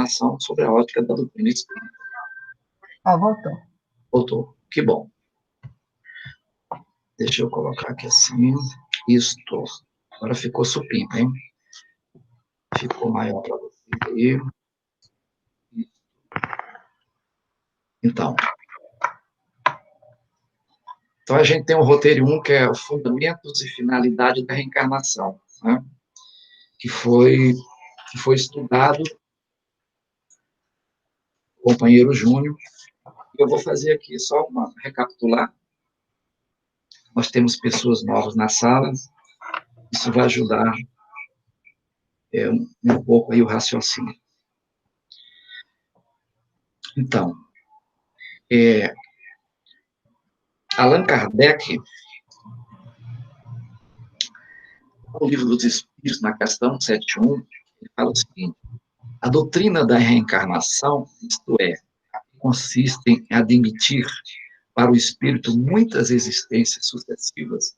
informação sobre a ótica da doutrina espírita. Voltou. Voltou. Que bom. Deixa eu colocar aqui assim. Isto. Agora ficou supimpa, hein? Ficou maior para você aí. Então, a gente tem o roteiro 1, que é Fundamentos e Finalidade da Reencarnação, né? que foi estudado pelo companheiro Júnior. Eu vou fazer aqui só uma recapitular. Nós temos pessoas novas na sala, isso vai ajudar um pouco aí o raciocínio. Então, Allan Kardec, no Livro dos Espíritos, na questão 71, ele fala o seguinte: a doutrina da reencarnação, isto é, consiste em admitir para o espírito muitas existências sucessivas,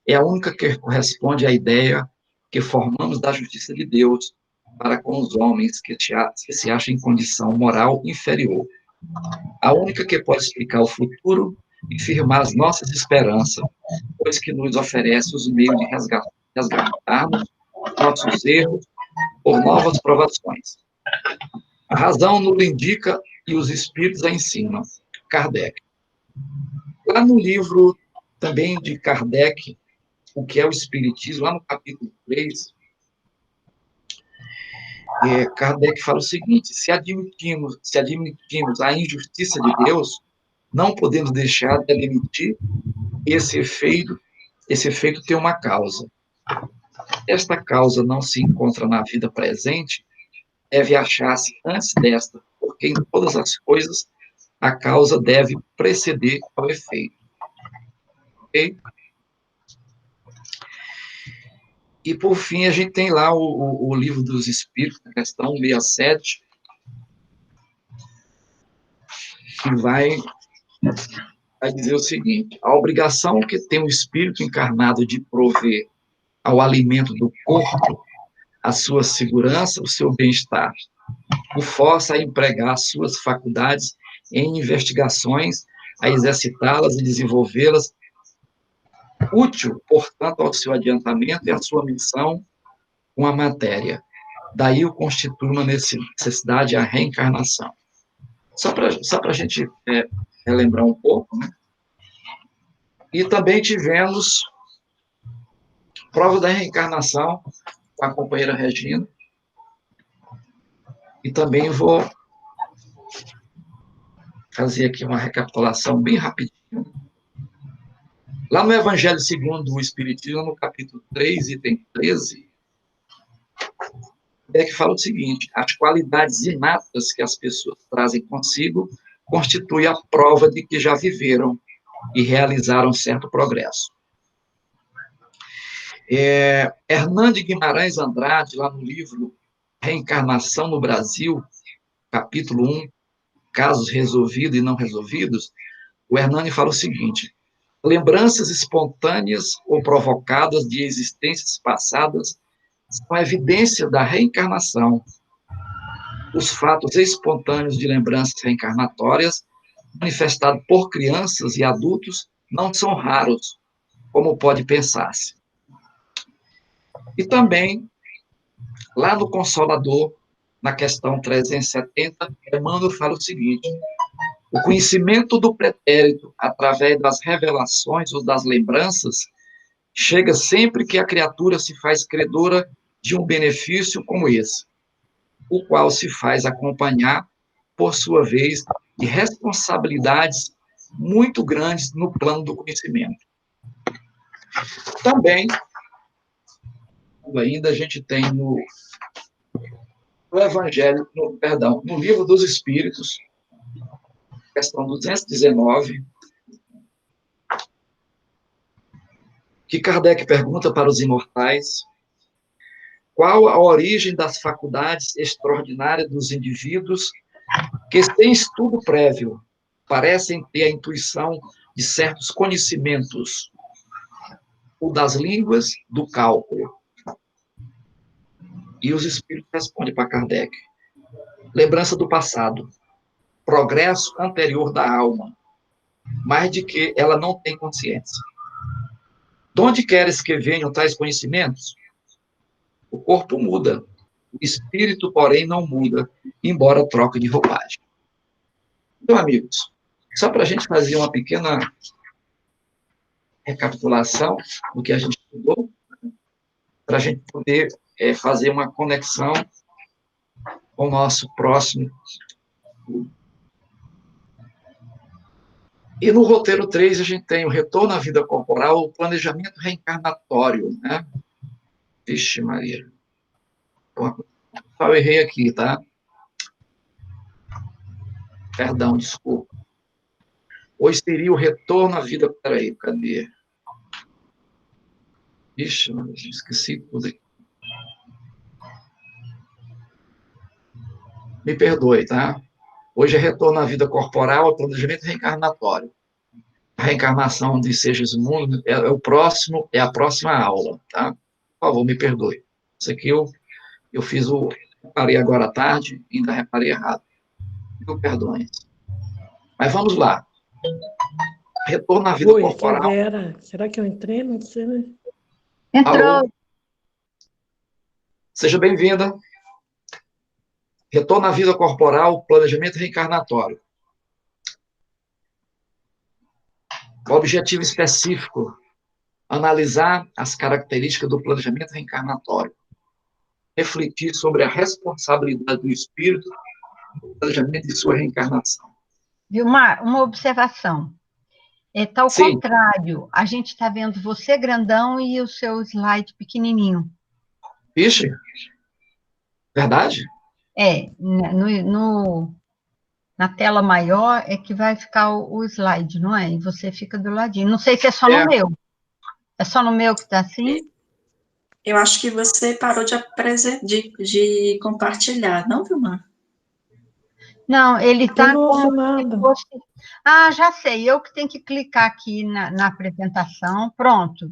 é a única que corresponde à ideia que formamos da justiça de Deus para com os homens que se acham em condição moral inferior. A única que pode explicar o futuro e firmar as nossas esperanças, pois que nos oferece os meios de resgatarmos nossos erros por novas provações. A razão nos indica e os espíritos a ensinam. Kardec. Lá no livro também de Kardec, O que é o Espiritismo, lá no capítulo 3, Kardec fala o seguinte: se admitimos a injustiça de Deus, não podemos deixar de admitir esse efeito tem uma causa. Esta causa não se encontra na vida presente, deve achar-se antes desta, porque em todas as coisas a causa deve preceder ao efeito. Ok? E, por fim, a gente tem lá o Livro dos Espíritos, na questão 67, que vai dizer o seguinte: a obrigação que tem o espírito encarnado de prover ao alimento do corpo a sua segurança, o seu bem-estar, o força a empregar suas faculdades em investigações, a exercitá-las e desenvolvê-las, útil, portanto, ao seu adiantamento e à sua missão com a matéria. Daí o constitui uma necessidade a reencarnação. Só para a gente relembrar um pouco, né? E também tivemos prova da reencarnação com a companheira Regina. E também vou fazer aqui uma recapitulação bem rapidinho. Lá no Evangelho segundo o Espiritismo, no capítulo 3, item 13, que fala o seguinte: as qualidades inatas que as pessoas trazem consigo constituem a prova de que já viveram e realizaram certo progresso. Hernande Guimarães Andrade, lá no livro Reencarnação no Brasil, capítulo 1, Casos Resolvidos e Não Resolvidos, o Hernani fala o seguinte: lembranças espontâneas ou provocadas de existências passadas são evidência da reencarnação. Os fatos espontâneos de lembranças reencarnatórias, manifestados por crianças e adultos, não são raros, como pode pensar-se. E também, lá no Consolador, na questão 370, Emmanuel fala o seguinte: o conhecimento do pretérito, através das revelações ou das lembranças, chega sempre que a criatura se faz credora de um benefício como esse, o qual se faz acompanhar, por sua vez, de responsabilidades muito grandes no plano do conhecimento. Também, ainda a gente tem no Evangelho, no Livro dos Espíritos, questão 219, que Kardec pergunta para os imortais qual a origem das faculdades extraordinárias dos indivíduos que, sem estudo prévio, parecem ter a intuição de certos conhecimentos, ou das línguas, do cálculo. E os espíritos respondem para Kardec: lembrança do passado, progresso anterior da alma, mas de que ela não tem consciência. De onde queres que venham tais conhecimentos? O corpo muda, o espírito, porém, não muda, embora troque de roupagem. Então, amigos, só para a gente fazer uma pequena recapitulação do que a gente estudou, para a gente poder fazer uma conexão com o nosso próximo. E no roteiro 3, a gente tem o retorno à vida corporal, o planejamento reencarnatório, né? Vixe, Maria. Eu errei aqui, tá? Perdão, desculpa. Hoje seria o retorno à vida... Peraí, cadê? Vixe, esqueci tudo aqui. Me perdoe, tá? Hoje é retorno à vida corporal, planejamento reencarnatório. A reencarnação de seres mundos é o próximo, é a próxima aula, tá? Por favor, me perdoe. Isso aqui eu fiz reparei agora à tarde, ainda reparei errado. Mil perdões. Mas vamos lá. Retorno à vida Oi, corporal. aqui é a Vera. Será que eu entrei? Não sei, né? Entrou. Alô? Seja bem-vinda. Retorno à vida corporal, planejamento reencarnatório. O objetivo específico, analisar as características do planejamento reencarnatório. Refletir sobre a responsabilidade do espírito no planejamento de sua reencarnação. Vilmar, uma observação. Está ao Sim. contrário. A gente está vendo você grandão e o seu slide pequenininho. Vixe, verdade? Na tela maior é que vai ficar o slide, não é? E você fica do ladinho. Não sei se é só no meu. É só no meu que está assim? Eu acho que você parou de compartilhar, não, Vilmar? Não, ele está não ouço como nada. se fosse... Ah, já sei. Eu que tenho que clicar aqui na apresentação. Pronto.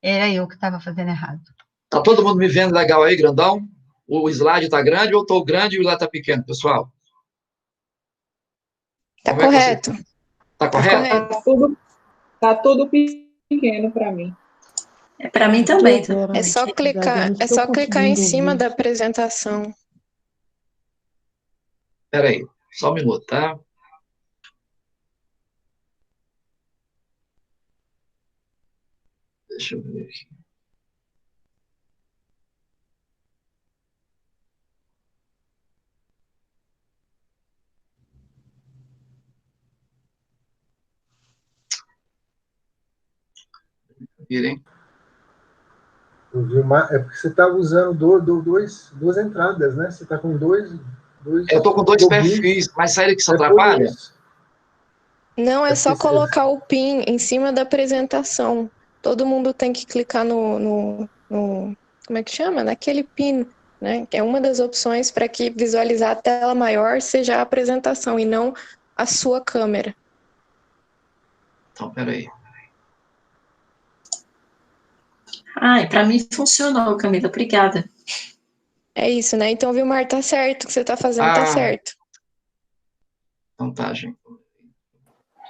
Era eu que estava fazendo errado. Tá todo mundo me vendo legal aí, grandão? O slide está grande ou estou grande e o slide está pequeno, pessoal? Tá correto. Tá correto? Tá tudo pequeno para mim. Para mim também. É só clicar em cima da apresentação. Espera aí, só um minuto, tá? Deixa eu ver aqui. Virem. É porque você está usando duas entradas, né? Você está com dois. Eu estou com dois perfis, mas sabe que isso atrapalha? Não, é só colocar o PIN em cima da apresentação. Todo mundo tem que clicar no como é que chama? Naquele PIN, né? Que é uma das opções para que visualizar a tela maior seja a apresentação e não a sua câmera. Então, peraí. Ai, para mim funcionou, Camila, obrigada. É isso, né? Então, Vilmar, tá certo, o que você tá fazendo tá certo. Então tá, gente.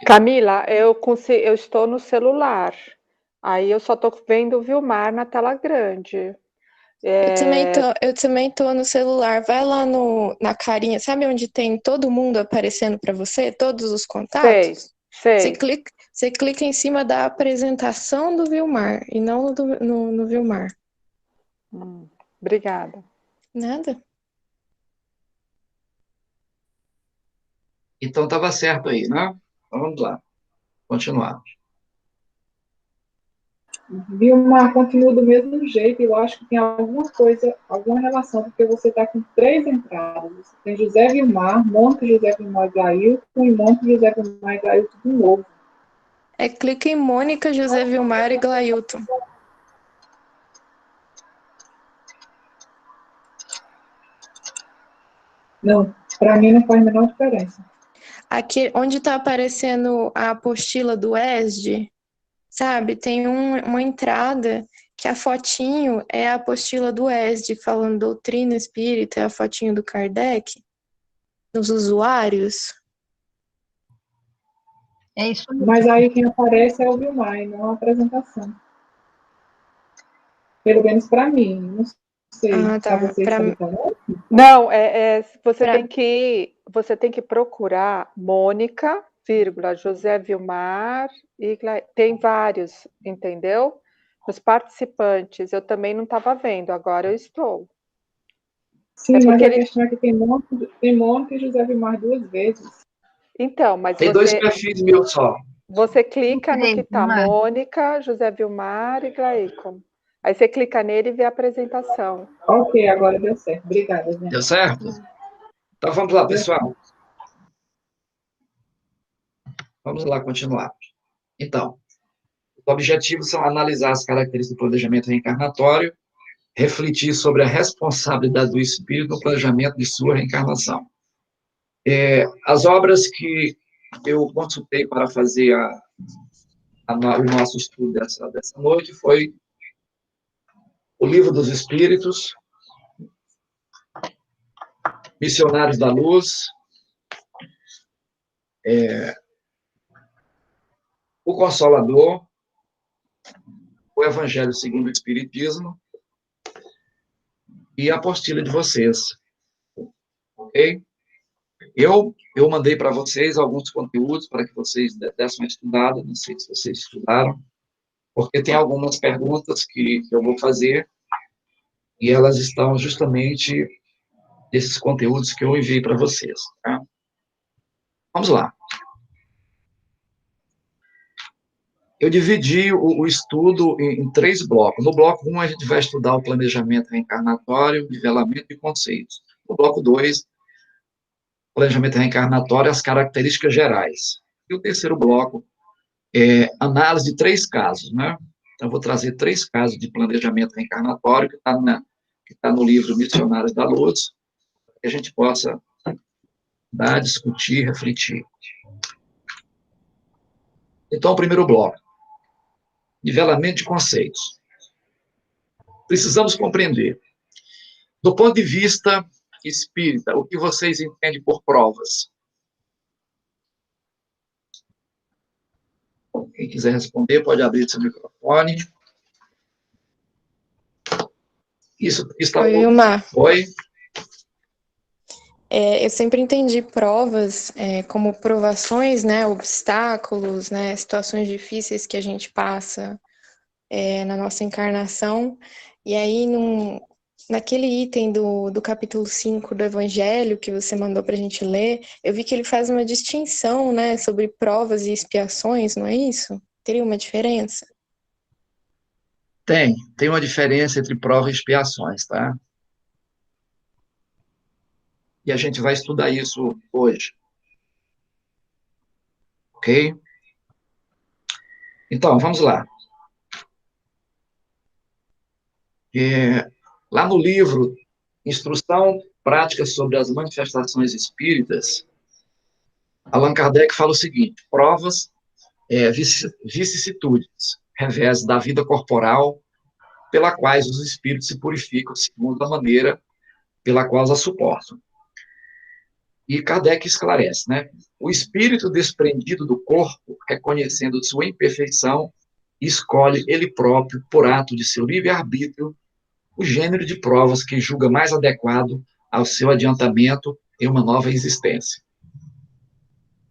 Camila, eu estou no celular. Aí eu só estou vendo o Vilmar na tela grande. Eu também tô no celular. Vai lá na carinha, sabe onde tem todo mundo aparecendo para você? Todos os contatos? Sei. Você clica em cima da apresentação do Vilmar e não no Vilmar. Obrigada. Nada. Então estava certo aí, né? Então vamos lá. Continuar. Vilmar, continua do mesmo jeito. Eu acho que tem alguma coisa, alguma relação, porque você está com 3 entradas. Você tem José Vilmar, Mônica José Vilmar e Gailton, e Mônica José Vilmar e Gailton de novo. Clica em Mônica, José Vilmar e Glailton. Não, para mim não faz a menor diferença. Aqui, onde está aparecendo a apostila do ESD, sabe? Tem uma entrada que a fotinho é a apostila do ESD, falando doutrina espírita, é a fotinho do Kardec. nos usuários? É isso mesmo. Mas aí quem aparece é o Vilmar, e não a apresentação. Pelo menos para mim. Não sei Ah, se tá. vocês também estão. Não, Pra- você tem que procurar Mônica, vírgula, José Vilmar, tem vários, entendeu? Os participantes, eu também não estava vendo, agora eu estou. Sim, É mas porque a ele... questão é que tem Mônica e José Vilmar 2 vezes. Então, mas Tem 2 perfis meus só. você clica no que está Não é? Mônica, José Vilmar e Glaicon. Aí você clica nele e vê a apresentação. Ok, agora deu certo. Obrigada, gente. Deu certo? Então vamos lá, Deu pessoal. Vamos lá continuar. Então, os objetivos são analisar as características do planejamento reencarnatório, refletir sobre a responsabilidade do espírito no planejamento de sua reencarnação. As obras que eu consultei para fazer o nosso estudo dessa noite foi o Livro dos Espíritos, Missionários da Luz, o Consolador, o Evangelho segundo o Espiritismo e a apostila de vocês, ok? Eu mandei para vocês alguns conteúdos para que vocês dessem uma estudada, não sei se vocês estudaram, porque tem algumas perguntas que eu vou fazer e elas estão justamente nesses conteúdos que eu enviei para vocês, tá? Vamos lá. Eu dividi o estudo em 3 blocos. No bloco 1, a gente vai estudar o planejamento reencarnatório, nivelamento e conceitos. No bloco 2, planejamento reencarnatório, as características gerais. E o terceiro bloco é análise de 3 casos, né? Então, eu vou trazer 3 casos de planejamento reencarnatório que está no livro Missionários da Luz, que a gente possa discutir, refletir. Então, o primeiro bloco, nivelamento de conceitos. Precisamos compreender, do ponto de vista espírita, o que vocês entendem por provas? Quem quiser responder, pode abrir seu microfone. Isso está... Oi, Vilmar. Oi? Eu sempre entendi provas como provações, né, obstáculos, né, situações difíceis que a gente passa na nossa encarnação. E aí, naquele item do capítulo 5 do Evangelho que você mandou para a gente ler, eu vi que ele faz uma distinção, né, sobre provas e expiações, não é isso? Teria uma diferença? Tem uma diferença entre prova e expiações, tá? E a gente vai estudar isso hoje. Ok? Então, vamos lá. Lá no livro Instrução Prática sobre as Manifestações Espíritas, Allan Kardec fala o seguinte: provas, vicissitudes, revés da vida corporal, pela quais os espíritos se purificam segundo a maneira pela qual as suportam. E Kardec esclarece, né? O espírito desprendido do corpo, reconhecendo sua imperfeição, escolhe ele próprio, por ato de seu livre-arbítrio, o gênero de provas que julga mais adequado ao seu adiantamento em uma nova existência.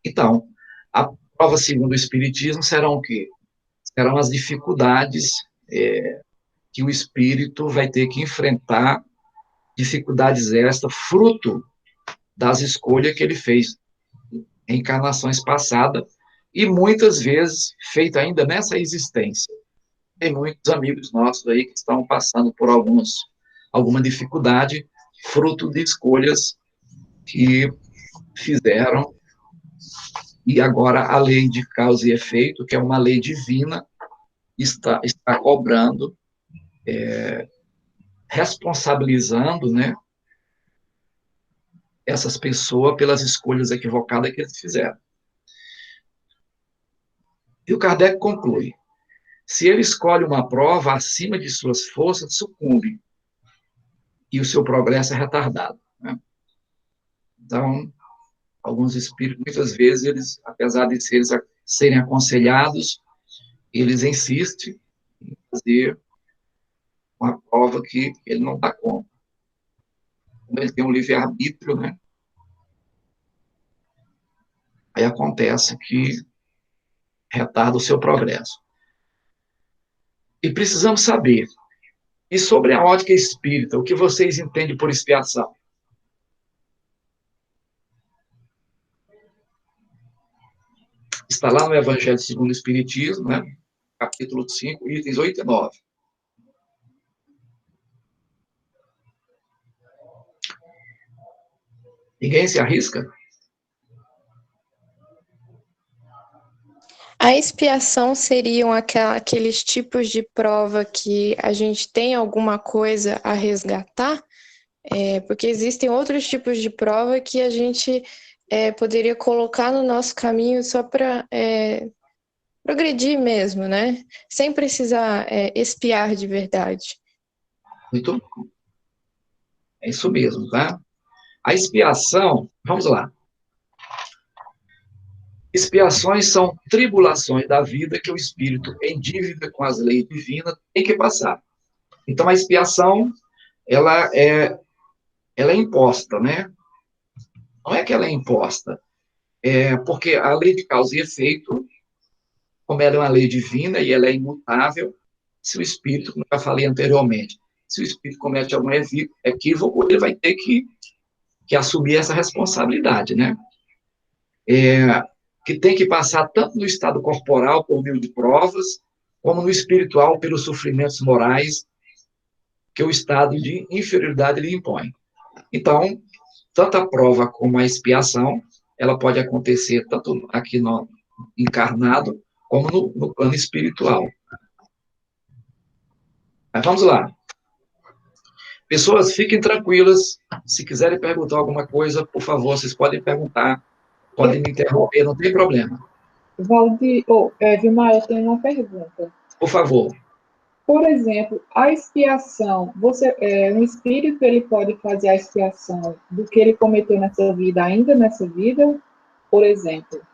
Então, a prova segundo o Espiritismo serão o quê? Serão as dificuldades que o espírito vai ter que enfrentar, dificuldades estas, fruto das escolhas que ele fez em encarnações passadas, e muitas vezes feita ainda nessa existência. Tem muitos amigos nossos aí que estão passando por alguma dificuldade, fruto de escolhas que fizeram, e agora a lei de causa e efeito, que é uma lei divina, está cobrando, responsabilizando, né, essas pessoas pelas escolhas equivocadas que eles fizeram. E o Kardec conclui: se ele escolhe uma prova acima de suas forças, sucumbe, e o seu progresso é retardado, né? Então, Alguns espíritos, muitas vezes, eles, apesar de serem aconselhados, eles insistem em fazer uma prova que ele não dá conta. Como ele tem um livre-arbítrio, né? Aí acontece que retarda o seu progresso. E precisamos saber, e sobre a ótica espírita, o que vocês entendem por expiação? Está lá no Evangelho segundo o Espiritismo, né? Capítulo 5, itens 8 e 9. Ninguém se arrisca? A expiação seriam aqueles tipos de prova que a gente tem alguma coisa a resgatar, porque existem outros tipos de prova que a gente poderia colocar no nosso caminho só para progredir mesmo, né? Sem precisar expiar de verdade. Muito bom. É isso mesmo, tá? A expiação, vamos lá. Expiações são tribulações da vida que o espírito, em dívida com as leis divinas, tem que passar. Então, a expiação, ela é imposta, né? Não é que ela é imposta, porque a lei de causa e efeito, como ela é uma lei divina e ela é imutável, se o espírito, como eu já falei anteriormente, se o espírito comete algum equívoco, ele vai ter que assumir essa responsabilidade, né? Que tem que passar tanto no estado corporal, por meio de provas, como no espiritual, pelos sofrimentos morais que o estado de inferioridade lhe impõe. Então, tanto a prova como a expiação, ela pode acontecer tanto aqui no encarnado, como no plano espiritual. Mas vamos lá. Pessoas, fiquem tranquilas. Se quiserem perguntar alguma coisa, por favor, vocês podem perguntar. Podem me interromper, não tem problema. Valdir, Vilmar, eu tenho uma pergunta. Por favor. Por exemplo, a expiação, um espírito ele pode fazer a expiação do que ele cometeu nessa vida, ainda nessa vida? Por exemplo,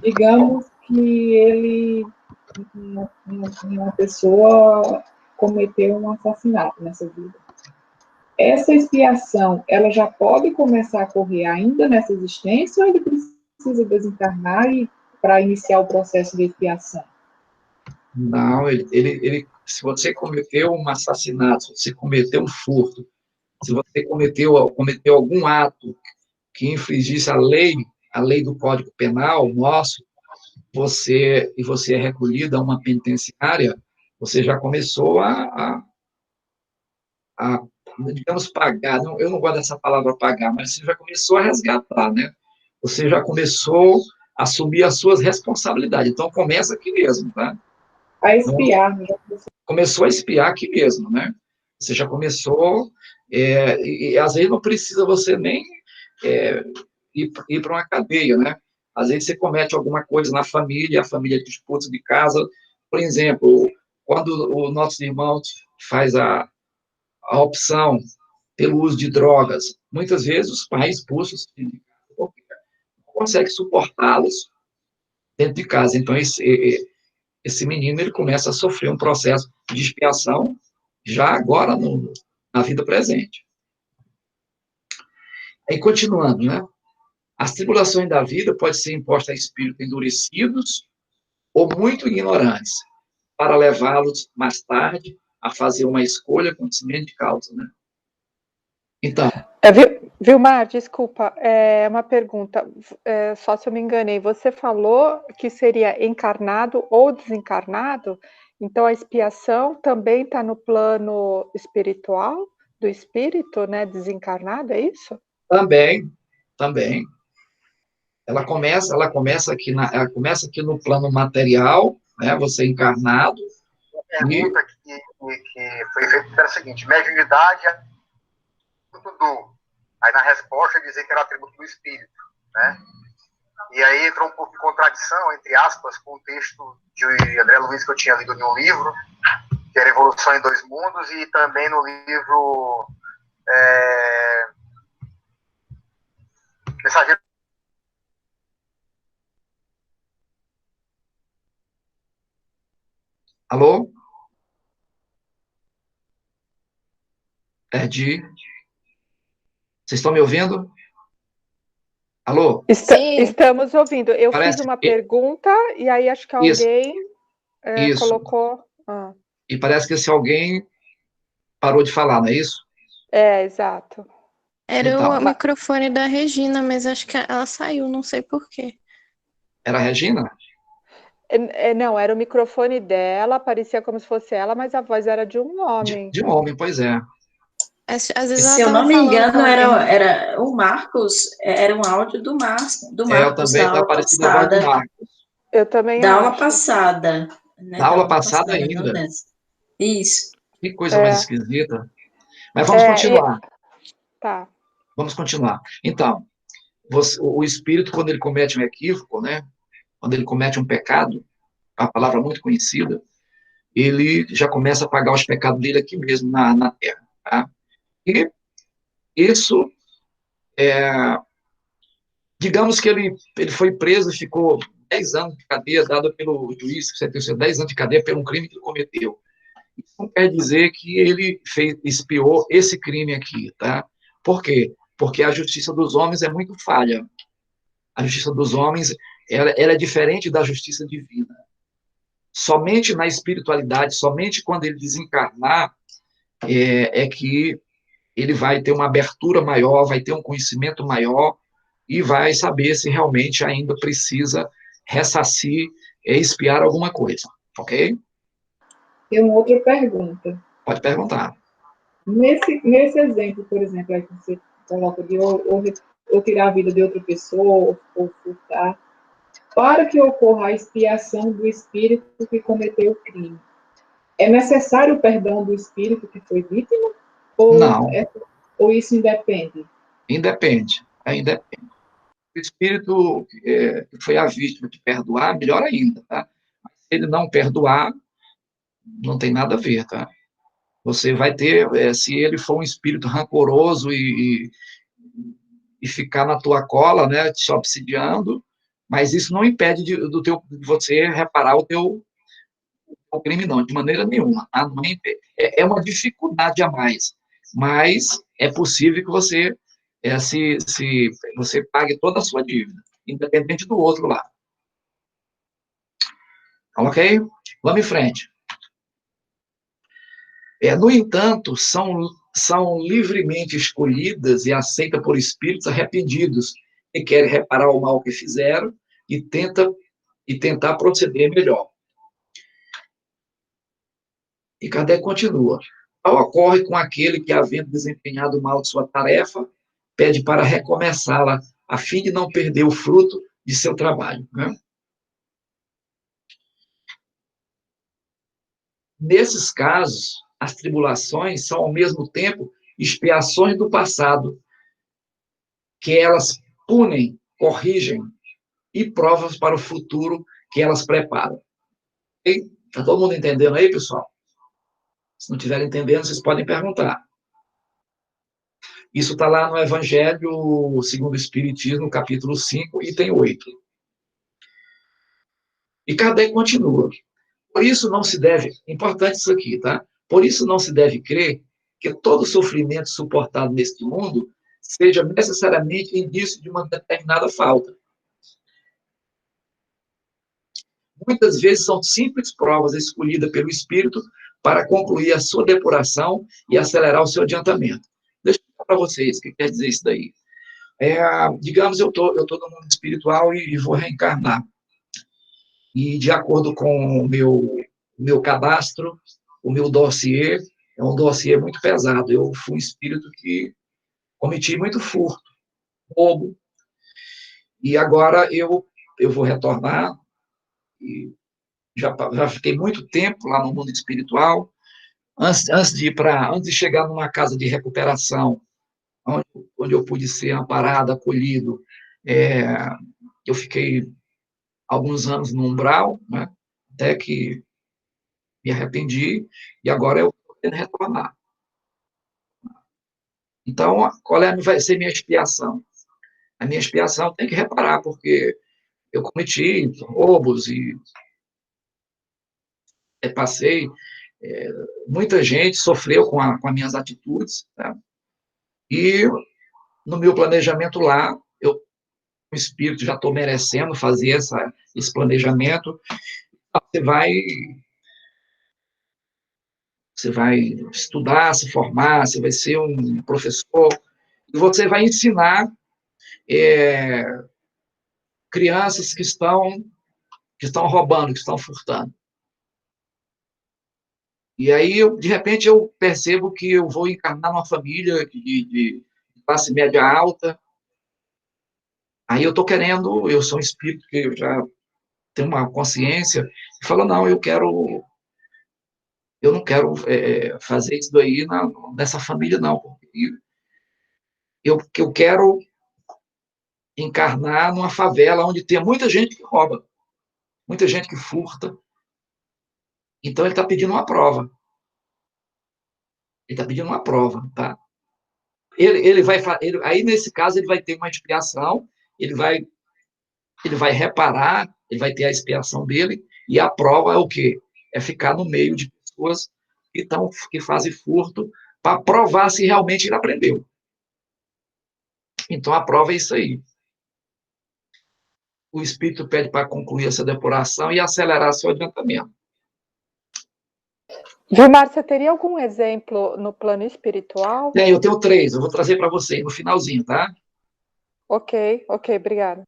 digamos que uma pessoa cometeu um assassinato nessa vida. Essa expiação, ela já pode começar a correr ainda nessa existência ou ele precisa desencarnar para iniciar o processo de expiação? Não, se você cometeu um assassinato, se você cometeu um furto, se você cometeu algum ato que infringisse a lei do Código Penal nosso, você é recolhido a uma penitenciária, você já começou a digamos, pagar. Não, eu não gosto dessa palavra pagar, mas você já começou a resgatar, né? Você já começou a assumir as suas responsabilidades. Então, começa aqui mesmo, tá? A espiar. Começou a espiar aqui mesmo, né? Você já começou, e às vezes não precisa você nem ir para uma cadeia, né? Às vezes você comete alguma coisa na família, a família te expulsa de casa. Por exemplo, quando os nossos irmãos faz a opção pelo uso de drogas, muitas vezes os pais expulsam os filhos de casa porque não conseguem suportá-los dentro de casa. Então, esse menino ele começa a sofrer um processo de expiação já agora na vida presente. Aí, continuando, né? As tribulações da vida podem ser impostas a espíritos endurecidos ou muito ignorantes, para levá-los, mais tarde, a fazer uma escolha com conhecimento de causa, né? Então... Vilmar, desculpa, uma pergunta, só se eu me enganei, você falou que seria encarnado ou desencarnado, então a expiação também está no plano espiritual, do espírito, né, desencarnado, é isso? Também. Ela começa aqui no plano material, né, você encarnado. A pergunta que foi feita era a seguinte: mediunidade é tudo. Aí na resposta dizer que era atributo do espírito, né? E aí entrou um pouco de contradição, entre aspas, com o texto de André Luiz que eu tinha lido em um livro, que era Evolução em Dois Mundos, e também no livro Mensageiro Alô? Perdi. Vocês estão me ouvindo? Alô? Sim. Estamos ouvindo. Eu Parece fiz uma que... pergunta e aí acho que Isso, alguém isso. colocou. E parece que esse alguém parou de falar, não é isso? Exato. Era Então, o microfone da Regina, mas acho que ela saiu, não sei por quê. era a Regina? Não, era o microfone dela, parecia como se fosse ela, mas a voz era de um homem. De um homem, pois é. Às vezes Se ela eu não tava me falando com engano, alguém. era o Marcos, era um áudio do Eu Marcos também, da está aula parecida a voz do passada. Marcos. Eu também Da aula acho. passada, né? Da Da aula aula passada passada, não ainda. dessa. Isso. Que coisa mais É, esquisita. Mas vamos continuar. tá. Vamos continuar. Então, o espírito, quando ele comete um equívoco, né? Quando ele comete um pecado, a palavra muito conhecida, ele já começa a pagar os pecados dele aqui mesmo, na Terra. Tá? E isso, digamos que ele foi preso e ficou 10 anos de cadeia, dado pelo juiz, que sentenciou 10 anos de cadeia pelo crime que ele cometeu. Isso não quer dizer que ele expiou esse crime aqui, tá? Por quê? Porque a justiça dos homens é muito falha. A justiça dos homens, ela é diferente da justiça divina. Somente na espiritualidade, somente quando ele desencarnar, é que ele vai ter uma abertura maior, vai ter um conhecimento maior e vai saber se realmente ainda precisa ressarcir, expiar alguma coisa, ok? Tem uma outra pergunta. Pode perguntar. Nesse exemplo, por exemplo, aí que você coloca de ou tirar a vida de outra pessoa, ou furtar, para que ocorra a expiação do espírito que cometeu o crime, é necessário o perdão do espírito que foi vítima? Não, Ou isso independe? independe. Independe. O espírito que foi a vítima de perdoar, melhor ainda, tá? Se ele não perdoar, não tem nada a ver, tá? Você vai ter, se ele for um espírito rancoroso e ficar na tua cola, né, te obsidiando, mas isso não impede de você reparar o crime, não, de maneira nenhuma. Tá? Não impede. É uma dificuldade a mais, mas é possível que você, se você pague toda a sua dívida, independente do outro lá. Ok? Vamos em frente. No entanto, são livremente escolhidas e aceitas por espíritos arrependidos que querem reparar o mal que fizeram e tentar proceder melhor. E Kardec continua. Tal ocorre com aquele que, havendo desempenhado mal de sua tarefa, pede para recomeçá-la, a fim de não perder o fruto de seu trabalho. Né? Nesses casos, as tribulações são, ao mesmo tempo, expiações do passado, que elas punem, corrigem e provas para o futuro que elas preparam. Está todo mundo entendendo aí, pessoal? Se não estiver entendendo, vocês podem perguntar. Isso está lá no Evangelho segundo o Espiritismo, capítulo 5, item 8. E Kardec continua. Por isso não se deve, importante isso aqui, tá? Por isso não se deve crer que todo sofrimento suportado neste mundo seja necessariamente indício de uma determinada falta. Muitas vezes são simples provas escolhidas pelo Espírito para concluir a sua depuração e acelerar o seu adiantamento. Deixa eu falar para vocês o que quer dizer isso daí. Digamos, eu tô no mundo espiritual e vou reencarnar. E, de acordo com o meu cadastro, o meu dossiê, é um dossiê muito pesado. Eu fui um espírito que cometi muito furto, roubo, e agora eu vou retornar, e já fiquei muito tempo lá no mundo espiritual, antes de chegar numa casa de recuperação, onde eu pude ser amparado, acolhido, eu fiquei alguns anos no umbral, né, até que me arrependi, e agora eu estou querendo retornar. Então, qual vai ser a minha expiação? A minha expiação tem que reparar, porque eu cometi roubos e passei, muita gente sofreu com as minhas atitudes, tá? E no meu planejamento lá, o espírito, já estou merecendo fazer esse planejamento, você vai estudar, se formar, você vai ser um professor, e você vai ensinar crianças que estão roubando, que estão furtando. E aí, de repente, eu percebo que eu vou encarnar numa família de classe média alta. Aí eu sou um espírito que eu já tenho uma consciência, e falo, não, eu não quero fazer isso daí nessa família, não. Eu quero encarnar numa favela onde tem muita gente que rouba, muita gente que furta. Então, ele está pedindo uma prova. Ele está pedindo uma prova, tá? Aí, nesse caso, ele vai ter uma expiação, ele vai reparar, ele vai ter a expiação dele, e a prova é o quê? É ficar no meio de pessoas que fazem furto, para provar se realmente ele aprendeu. Então, a prova é isso aí. O espírito pede para concluir essa depuração e acelerar seu adiantamento. Gilmar, você teria algum exemplo no plano espiritual? Eu tenho 3, eu vou trazer para você no finalzinho, tá? Ok, obrigada.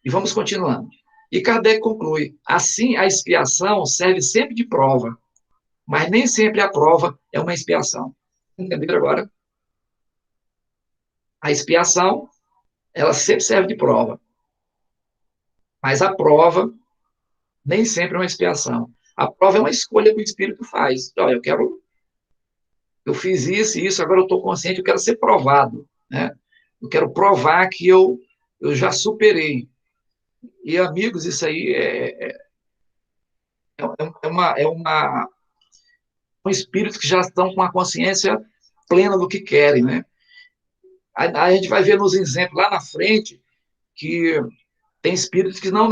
E vamos continuando. E Kardec conclui, assim, a expiação serve sempre de prova, mas nem sempre a prova é uma expiação. Entenderam agora? A expiação, ela sempre serve de prova, mas a prova nem sempre é uma expiação. A prova é uma escolha que o espírito faz. Olha, eu fiz isso e isso, agora eu estou consciente, eu quero ser provado, né? Eu quero provar que eu já superei. E, amigos, isso aí um espírito que já estão com a consciência plena do que querem, né? A gente vai ver nos exemplos lá na frente que tem espíritos que não,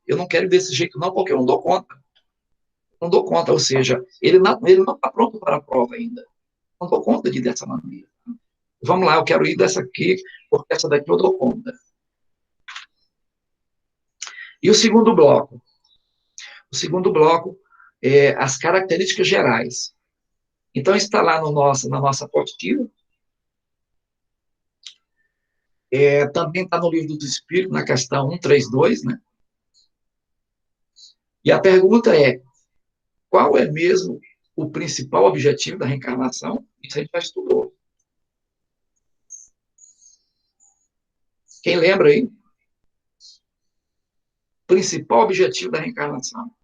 eu não quero desse jeito não, porque eu não dou conta. Não dou conta, ou seja, ele não está pronto para a prova ainda. Não dou conta de ir dessa maneira. Vamos lá, eu quero ir dessa aqui, porque essa daqui eu dou conta. E o segundo bloco? O segundo bloco é as características gerais. Então, está lá na nossa apostila. Também está no Livro do Espírito, na questão 132, né? E a pergunta é, qual é mesmo o principal objetivo da reencarnação? Isso a gente já estudou. Quem lembra aí? Principal objetivo da reencarnação?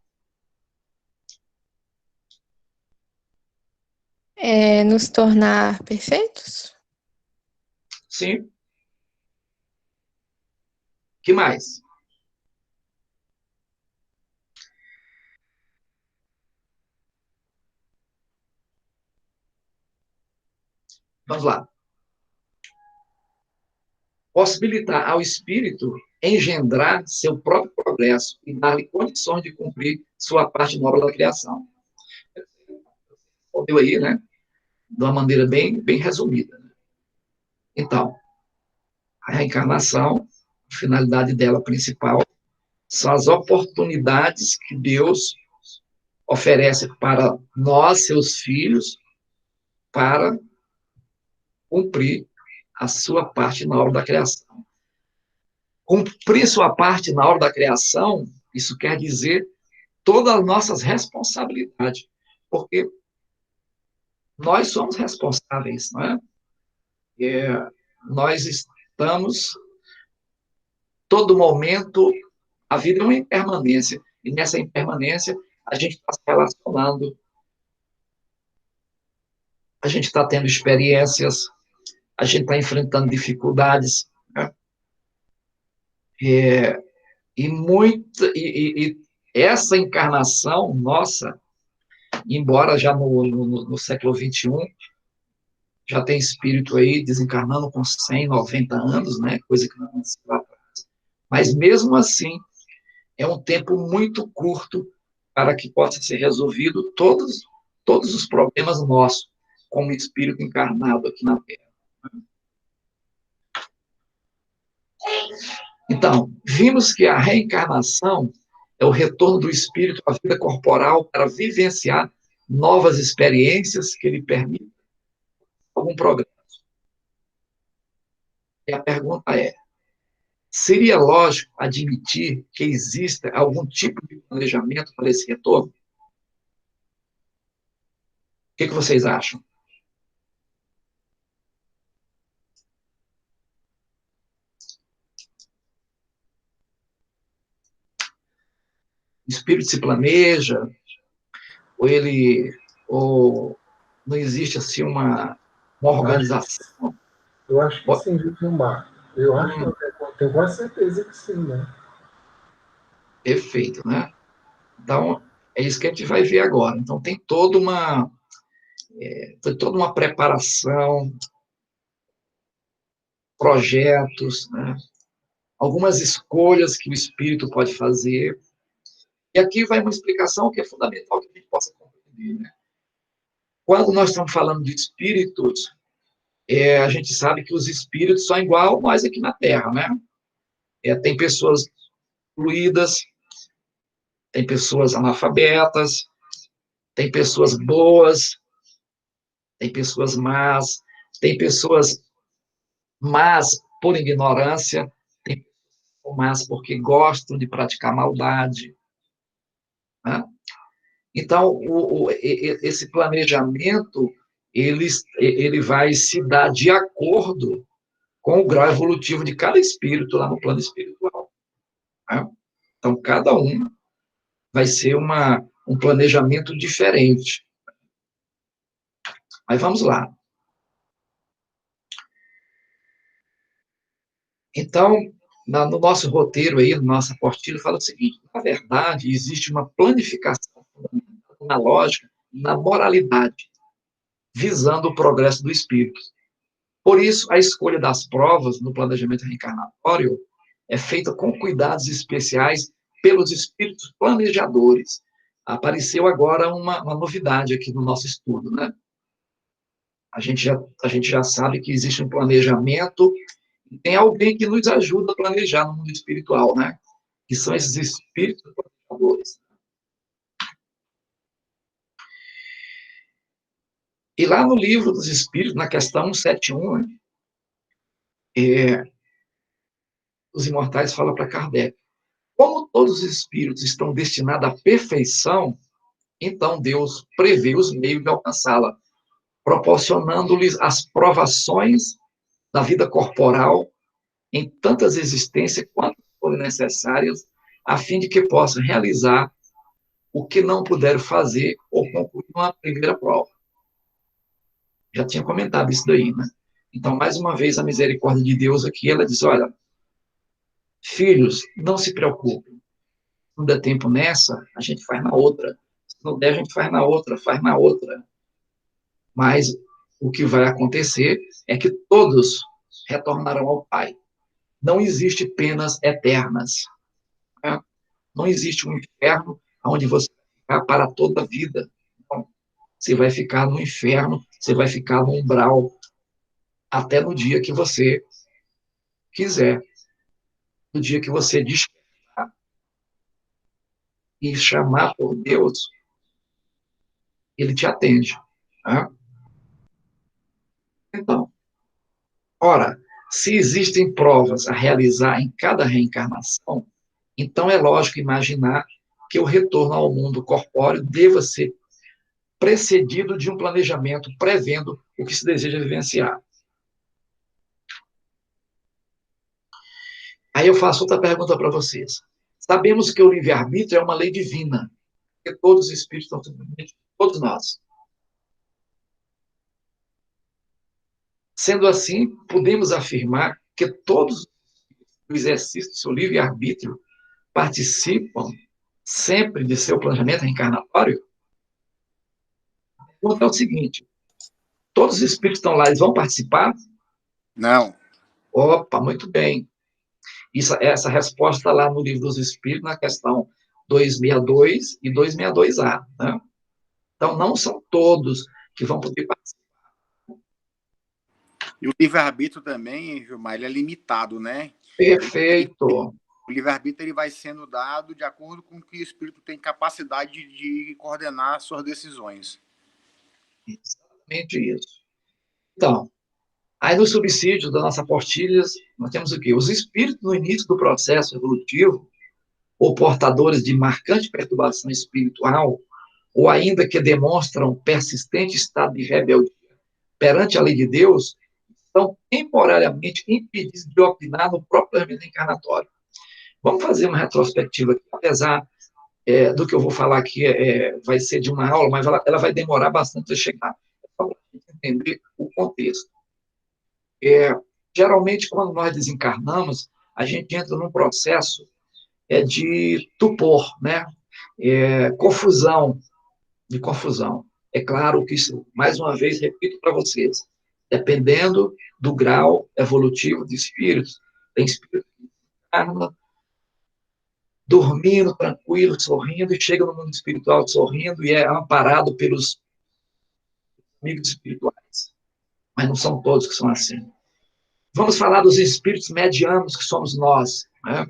É nos tornar perfeitos? Sim. Que mais? Vamos lá. Possibilitar ao espírito engendrar seu próprio progresso e dar-lhe condições de cumprir sua parte nobre da criação. Respondeu aí, né? De uma maneira bem resumida. Então, a reencarnação, a finalidade dela principal, são as oportunidades que Deus oferece para nós, seus filhos, para cumprir a sua parte na obra da criação. Cumprir sua parte na obra da criação, isso quer dizer todas as nossas responsabilidades, porque nós somos responsáveis, não é? Nós estamos, todo momento, a vida é uma impermanência, e nessa impermanência a gente está se relacionando, a gente está tendo experiências, a gente está enfrentando dificuldades, né? E essa encarnação nossa, embora já no século XXI, já tem espírito aí desencarnando com 100, 90 anos, né? Coisa que não aconteceu lá atrás. Mas, mesmo assim, é um tempo muito curto para que possa ser resolvido todos os problemas nossos, como espírito encarnado aqui na Terra. Então, vimos que a reencarnação é o retorno do espírito à vida corporal para vivenciar novas experiências que lhe permitam algum progresso. E a pergunta é: seria lógico admitir que exista algum tipo de planejamento para esse retorno? O que vocês acham? O espírito se planeja, ou não existe assim uma organização? Eu acho que sim, Gilmar. Eu acho que eu tenho quase certeza que sim, né? Perfeito, né? Então, é isso que a gente vai ver agora. Então, tem toda uma preparação, projetos, né? Algumas escolhas que o espírito pode fazer. E aqui vai uma explicação que é fundamental que a gente possa compreender, né? Quando nós estamos falando de espíritos, a gente sabe que os espíritos são igual a nós aqui na Terra, né? Tem pessoas fluídas, tem pessoas analfabetas, tem pessoas boas, tem pessoas más, tem pessoas más por ignorância, tem pessoas más porque gostam de praticar maldade, né? Então, esse planejamento, ele vai se dar de acordo com o grau evolutivo de cada espírito lá no plano espiritual, né? Então, cada um vai ser um planejamento diferente. Mas vamos lá. Então, no nosso roteiro aí, no nosso apostila, fala o seguinte: na verdade, existe uma planificação na lógica, na moralidade, visando o progresso do espírito. Por isso, a escolha das provas no planejamento reencarnatório é feita com cuidados especiais pelos espíritos planejadores. Apareceu agora uma novidade aqui no nosso estudo, né? A gente já sabe que existe um planejamento, e tem alguém que nos ajuda a planejar no mundo espiritual, né? Que são esses espíritos planejadores. E lá no livro dos Espíritos, na questão 171, né, os imortais falam para Kardec: como todos os espíritos estão destinados à perfeição, então Deus prevê os meios de alcançá-la, proporcionando-lhes as provações da vida corporal em tantas existências quantas forem necessárias, a fim de que possam realizar o que não puderam fazer ou concluir uma primeira prova. Já tinha comentado isso daí, né? Então, mais uma vez, a misericórdia de Deus aqui, ela diz: olha, filhos, não se preocupem. Se não der tempo nessa, a gente faz na outra. Se não der, a gente faz na outra, faz na outra. Mas o que vai acontecer é que todos retornarão ao Pai. Não existe penas eternas, né? Não existe um inferno onde você vai ficar para toda a vida. Não. Você vai ficar no inferno, você vai ficar no umbral, até no dia que você quiser. No dia que você despertar e chamar por Deus, Ele te atende, né? Então, ora, se existem provas a realizar em cada reencarnação, então é lógico imaginar que o retorno ao mundo corpóreo deva ser precedido de um planejamento prevendo o que se deseja vivenciar. Aí eu faço outra pergunta para vocês. Sabemos que o livre-arbítrio é uma lei divina, que todos os espíritos estão submetidos, todos nós. Sendo assim, podemos afirmar que todos o exercício do seu livre-arbítrio participam sempre de seu planejamento reencarnatório? A pergunta é o seguinte: todos os espíritos estão lá, eles vão participar? Não. Opa, muito bem. Essa resposta está lá no Livro dos Espíritos, na questão 262 e 262A, né? Então, não são todos que vão poder participar. E o livre-arbítrio também, Gilmar, ele é limitado, né? Perfeito. O livre-arbítrio ele vai sendo dado de acordo com que o espírito tem capacidade de coordenar suas decisões. Exatamente isso. Então, aí nos subsídios da nossa apostila, nós temos o quê? Os espíritos no início do processo evolutivo, ou portadores de marcante perturbação espiritual, ou ainda que demonstram persistente estado de rebeldia perante a lei de Deus, estão temporariamente impedidos de opinar no próprio planejamento encarnatório. Vamos fazer uma retrospectiva aqui, apesar do que eu vou falar aqui, vai ser de uma aula, mas ela vai demorar bastante a chegar, para a gente entender o contexto. Geralmente, quando nós desencarnamos, a gente entra num processo de tupor, né? Confusão, de confusão. É claro que isso, mais uma vez, repito para vocês, dependendo do grau evolutivo de espíritos, tem espírito que encarna dormindo, tranquilo, sorrindo, e chega no mundo espiritual sorrindo e é amparado pelos amigos espirituais. Mas não são todos que são assim. Vamos falar dos espíritos medianos que somos nós, né?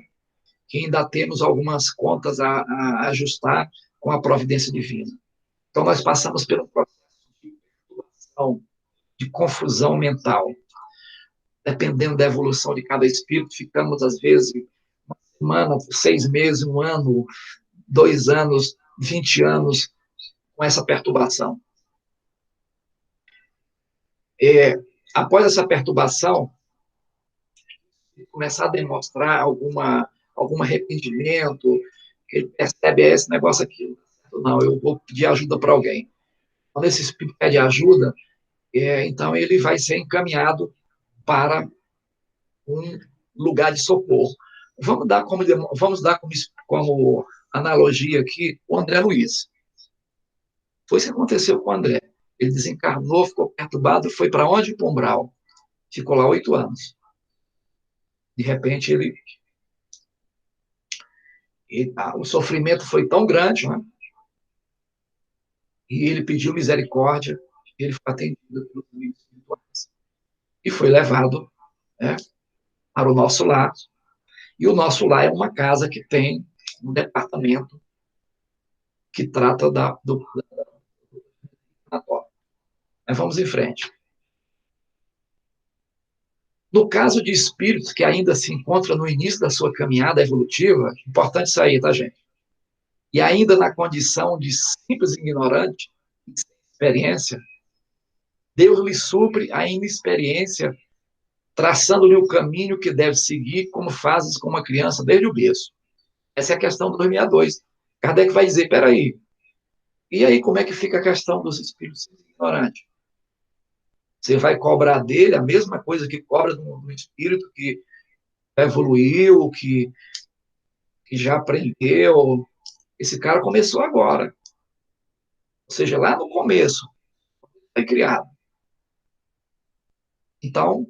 Que ainda temos algumas contas a ajustar com a providência divina. Então, nós passamos pelo processo de perturbação, de confusão mental. Dependendo da evolução de cada espírito, ficamos, às vezes, uma semana, 6 meses, 1 ano, 2 anos, 20 anos com essa perturbação. Após essa perturbação, começar a demonstrar algum arrependimento, que ele percebe esse negócio aqui. Não, eu vou pedir ajuda para alguém. Quando esse espírito pede ajuda, então ele vai ser encaminhado para um lugar de socorro. Vamos dar como analogia aqui o André Luiz. Foi isso que aconteceu com o André. Ele desencarnou, ficou perturbado, foi para onde? Para o Umbral. Ficou lá 8 anos. De repente, o sofrimento foi tão grande, né? E ele pediu misericórdia, ele foi atendido pelos amigos espirituais. E foi levado, né, para o nosso lar. E o nosso lar é uma casa que tem um departamento que trata do Mas vamos em frente. No caso de espíritos que ainda se encontram no início da sua caminhada evolutiva, importante isso aí, tá, gente? E ainda na condição de simples ignorante, sem experiência, Deus lhe supre a inexperiência, traçando-lhe o caminho que deve seguir, como fazes com uma criança desde o berço. Essa é a questão do 262. Kardec vai dizer, peraí, e aí como é que fica a questão dos espíritos ignorantes? Você vai cobrar dele a mesma coisa que cobra do espírito que evoluiu, que já aprendeu. Esse cara começou agora. Ou seja, lá no começo, foi criado. Então,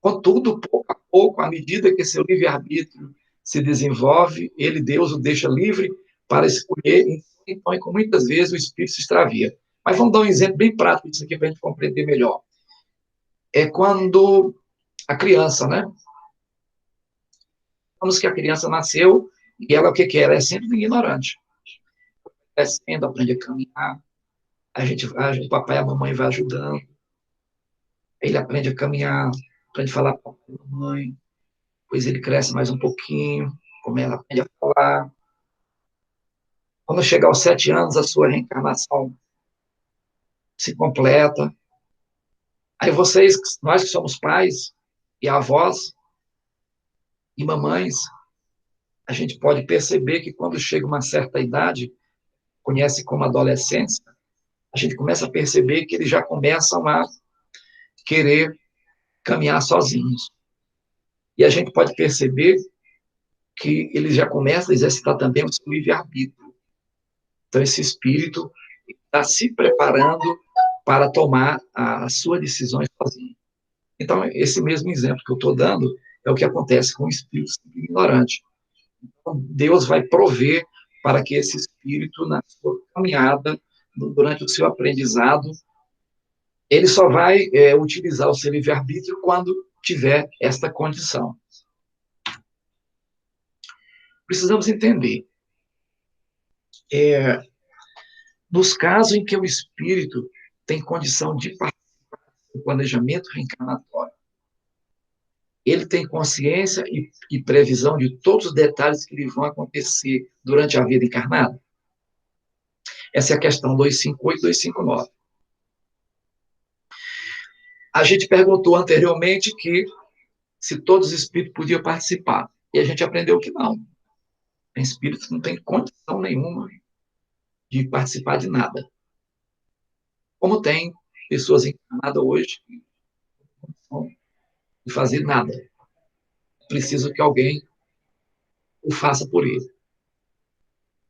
contudo, pouco a pouco, à medida que seu livre-arbítrio se desenvolve, ele, Deus, o deixa livre para escolher, então, e com muitas vezes o espírito se extravia. Mas vamos dar um exemplo bem prático disso aqui para a gente compreender melhor. É quando a criança, né? Vamos que a criança nasceu e ela, o que ela é? Sempre ignorante. Crescendo, aprende a caminhar, o papai e a mamãe vai ajudando, ele aprende a caminhar, aprende a falar com a mamãe, depois ele cresce mais um pouquinho, como ela aprende a falar. Quando chegar aos 7 anos, a sua reencarnação se completa. Aí vocês, nós que somos pais e avós e mamães, a gente pode perceber que quando chega uma certa idade, conhece como adolescência, a gente começa a perceber que eles já começam a querer caminhar sozinhos. E a gente pode perceber que eles já começam a exercitar também o seu livre-arbítrio. Então, esse espírito está se preparando para tomar as suas decisões sozinho. Então, esse mesmo exemplo que eu estou dando é é o que acontece com o espírito ignorante. Então, Deus vai prover para que esse espírito, na sua caminhada, durante o seu aprendizado, ele só vai utilizar o seu livre-arbítrio quando tiver esta condição. Precisamos entender. Nos casos em que o espírito tem condição de participar do planejamento reencarnatório, ele tem consciência e previsão de todos os detalhes que lhe vão acontecer durante a vida encarnada? Essa é a questão 258 e 259. A gente perguntou anteriormente que se todos os espíritos podiam participar, e a gente aprendeu que não. Tem espíritos que não têm condição nenhuma de participar de nada. Como tem pessoas encarnadas hoje que não têm condição de fazer nada. É preciso que alguém o faça por ele.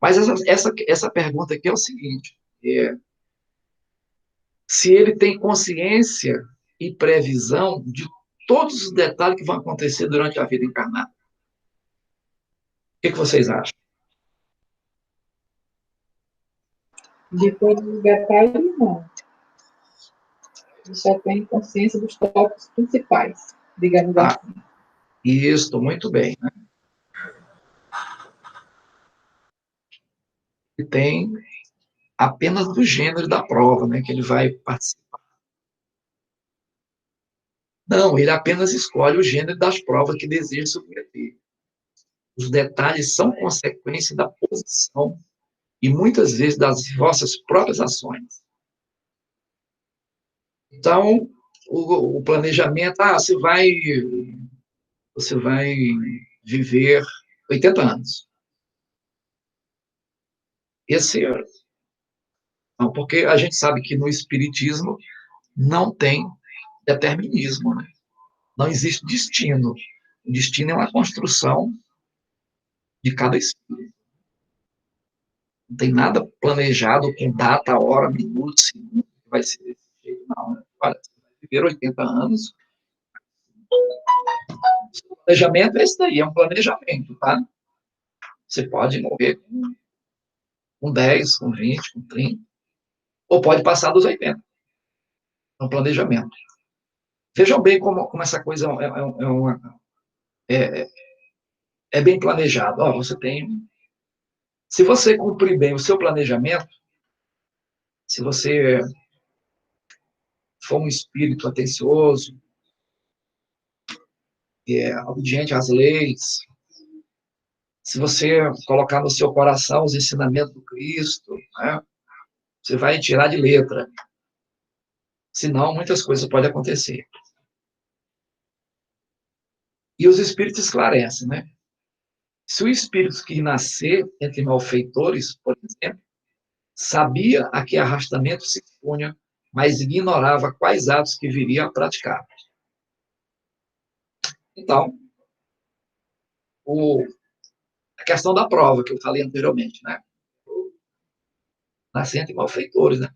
Mas essa pergunta aqui é o seguinte: se ele tem consciência e previsão de todos os detalhes que vão acontecer durante a vida encarnada. O que vocês acham? De todos os detalhes, não. Ele só tem consciência dos tópicos principais, digamos assim. Isso, muito bem. Né? E tem apenas do gênero da prova, né, que ele vai participar. Não, ele apenas escolhe o gênero das provas que deseja submeter. Os detalhes são consequência da posição e muitas vezes das vossas próprias ações. Então, o planejamento, você vai viver 80 anos. Não, porque a gente sabe que no espiritismo não tem determinismo, né? Não existe destino. O destino é uma construção de cada espírito. Não tem nada planejado com data, hora, minuto, segundo, que vai ser desse jeito, não. Né? Olha, você vai viver 80 anos. O planejamento é esse daí, é um planejamento, tá? Você pode morrer com 10, com 20, com 30, ou pode passar dos 80. É um planejamento. Vejam bem como essa coisa é bem planejada. Você tem... Se você cumprir bem o seu planejamento, se você for um espírito atencioso, obediente às leis, se você colocar no seu coração os ensinamentos do Cristo, né, você vai tirar de letra. Senão, muitas coisas podem acontecer. E os espíritos esclarecem, né? Se o espírito que nascer entre malfeitores, por exemplo, sabia a que arrastamento se expunha, mas ignorava quais atos que viria a praticar. Então, a questão da prova, que eu falei anteriormente, né? Nascer entre malfeitores, né?